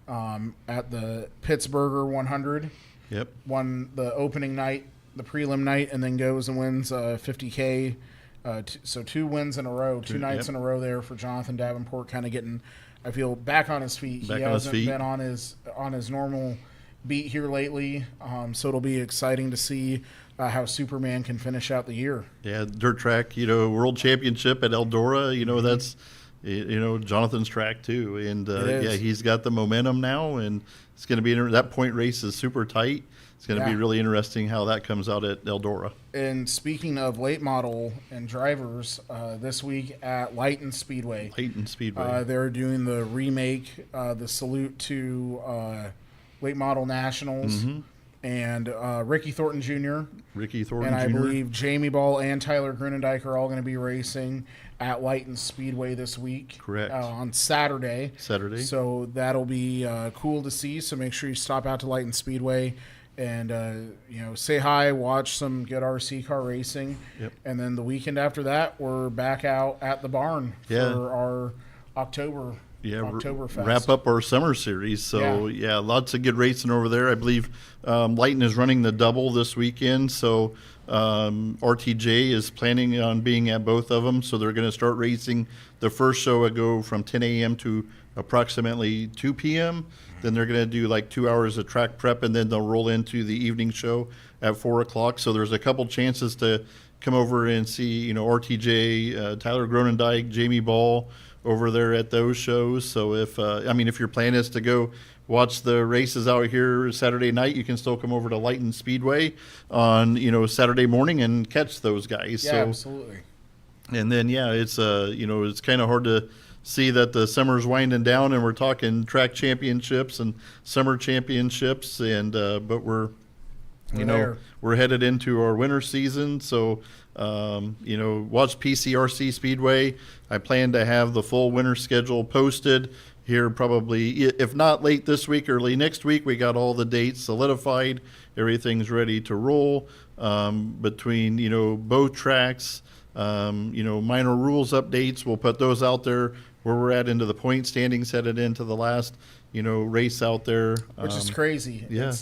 at the Pittsburgher 100. Yep. Won the opening night, the prelim night, and then goes and wins 50K. So 2 wins in a row, two nights in a row there for Jonathan Davenport, kind of getting, I feel, back on his feet. He hasn't been on his normal beat here lately. So it'll be exciting to see how Superman can finish out the year. Yeah, dirt track, you know, world championship at Eldora, you know, that's, you know, Jonathan's track too. And yeah, he's got the momentum now, and it's going to be, that point race is super tight. It's going to be really interesting how that comes out at Eldora. And speaking of late model and drivers, this week at Leighton Speedway. They're doing the remake, the Salute to Late Model Nationals. And Ricky Thornton Jr. And I believe Jamie Ball and Tyler Grunendijk are all going to be racing at Leighton Speedway this week. Correct. On Saturday. So that'll be cool to see. So make sure you stop out to Leighton Speedway and you know, say hi, watch some good RC car racing. And then the weekend after that, we're back out at the barn for our Oktoberfest. Wrap up our summer series. So yeah, lots of good racing over there. I believe Leighton is running the double this weekend. So RTJ is planning on being at both of them. So they're going to start racing. The first show will go from 10 a.m. to approximately 2 p.m. Then they're going to do like 2 hours of track prep, and then they'll roll into the evening show at 4 o'clock. So there's a couple chances to come over and see, you know, RTJ, Tyler Grunendijk, Jamie Ball over there at those shows. So if your plan is to go watch the races out here Saturday night, you can still come over to Leighton Speedway on, you know, Saturday morning and catch those guys. Yeah, absolutely. And then it's you know, it's kind of hard to see that the summer's winding down, and we're talking track championships and summer championships, and but we're headed into our winter season. So you know, watch PCRC Speedway. I plan to have the full winter schedule posted here probably, if not late this week, early next week. We got all the dates solidified. Everything's ready to roll between, you know, both tracks. You know, minor rules updates, we'll put those out there where we're at into the point standings, headed into the last, you know, race out there. Which is crazy. Yeah.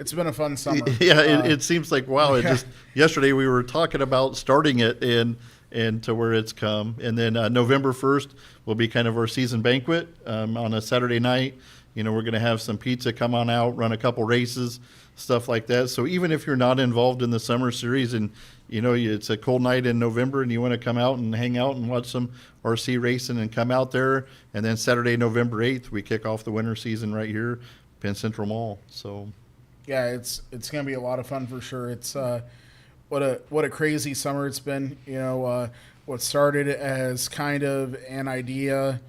It's been a fun summer. Yeah, it seems like, wow, it just, yesterday we were talking about starting it and to where it's come. And then November 1st will be kind of our season banquet on a Saturday night. You know, we're going to have some pizza, come on out, run a couple races, stuff like that. So even if you're not involved in the summer series and, you know, it's a cold night in November and you want to come out and hang out and watch some RC racing and come out there. And then Saturday, November 8th, we kick off the winter season right here, Penn Central Mall. So, yeah, it's going to be a lot of fun for sure. It's what a crazy summer it's been. What started as kind of an idea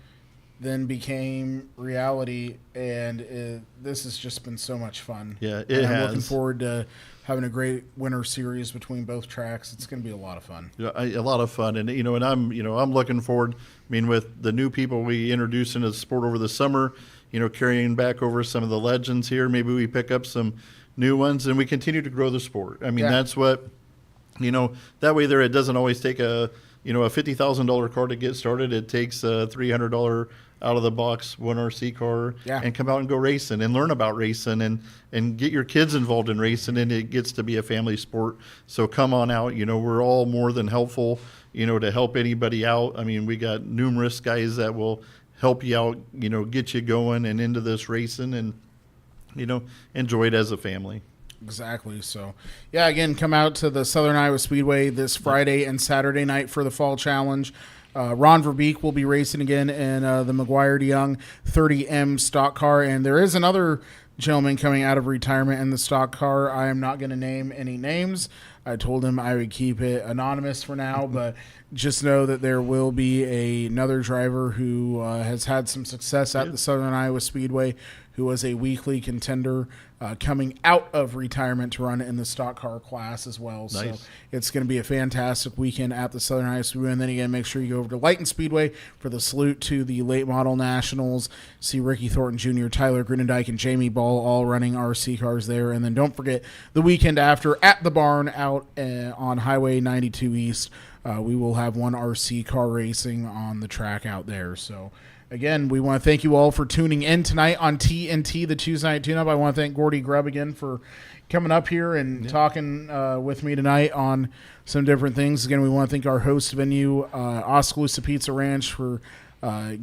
then became reality, and this has just been so much fun. Yeah, I'm looking forward to having a great winter series between both tracks. It's going to be a lot of fun. Yeah, a lot of fun, and I'm looking forward. I mean, with the new people we introduced into the sport over the summer, carrying back over some of the legends here, maybe we pick up some new ones, and we continue to grow the sport. I mean, that's what, that way it doesn't always take a $50,000 car to get started. It takes a $300 out of the box 1RC car and come out and go racing and learn about racing and get your kids involved in racing, and it gets to be a family sport. So come on out. We're all more than helpful, to help anybody out. I mean, we got numerous guys that will help you out, get you going and into this racing and, enjoy it as a family. Exactly. So, again, come out to the Southern Iowa Speedway this Friday and Saturday night for the Fall Challenge. Ron Verbeek will be racing again in the McGuire DeYoung 30M stock car, and there is another gentleman coming out of retirement in the stock car. I am not going to name any names. I told him I would keep it anonymous for now, but just know that there will be another driver who has had some success at the Southern Iowa Speedway, who was a weekly contender coming out of retirement to run in the stock car class as well. Nice. So it's going to be a fantastic weekend at the Southern Iowa Speedway. And then again, make sure you go over to Lighton Speedway for the salute to the late model nationals. See Ricky Thornton Jr., Tyler Grindendike, and Jamie Ball all running RC cars there. And then don't forget the weekend after at the barn out on Highway 92 East. We will have one RC car racing on the track out there. So again, we want to thank you all for tuning in tonight on TNT, the Tuesday Night Tune-Up. I want to thank Gordy Grubb again for coming up here and talking with me tonight on some different things. Again, we want to thank our host venue, Oskaloosa Pizza Ranch, for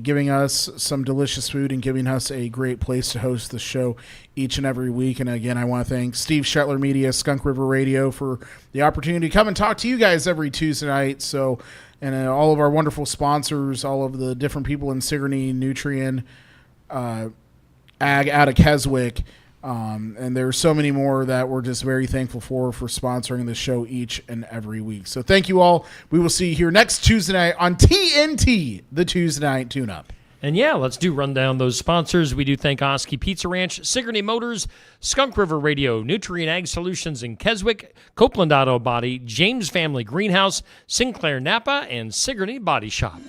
giving us some delicious food and giving us a great place to host the show each and every week. And again, I want to thank Steve Shetler Media, Skunk River Radio, for the opportunity to come and talk to you guys every Tuesday night. So, and all of our wonderful sponsors, all of the different people in Sigourney, Nutrien, Ag out of Keswick, and there's so many more that we're just very thankful for sponsoring the show each and every week. So thank you all. We will see you here next Tuesday night on TNT, the Tuesday Night Tune-Up. And let's run down those sponsors. We do thank Oski Pizza Ranch, Sigourney Motors, Skunk River Radio, Nutrien Ag Solutions in Keswick, Copeland Auto Body, James Family Greenhouse, Sinclair Napa, and Sigourney Body Shop.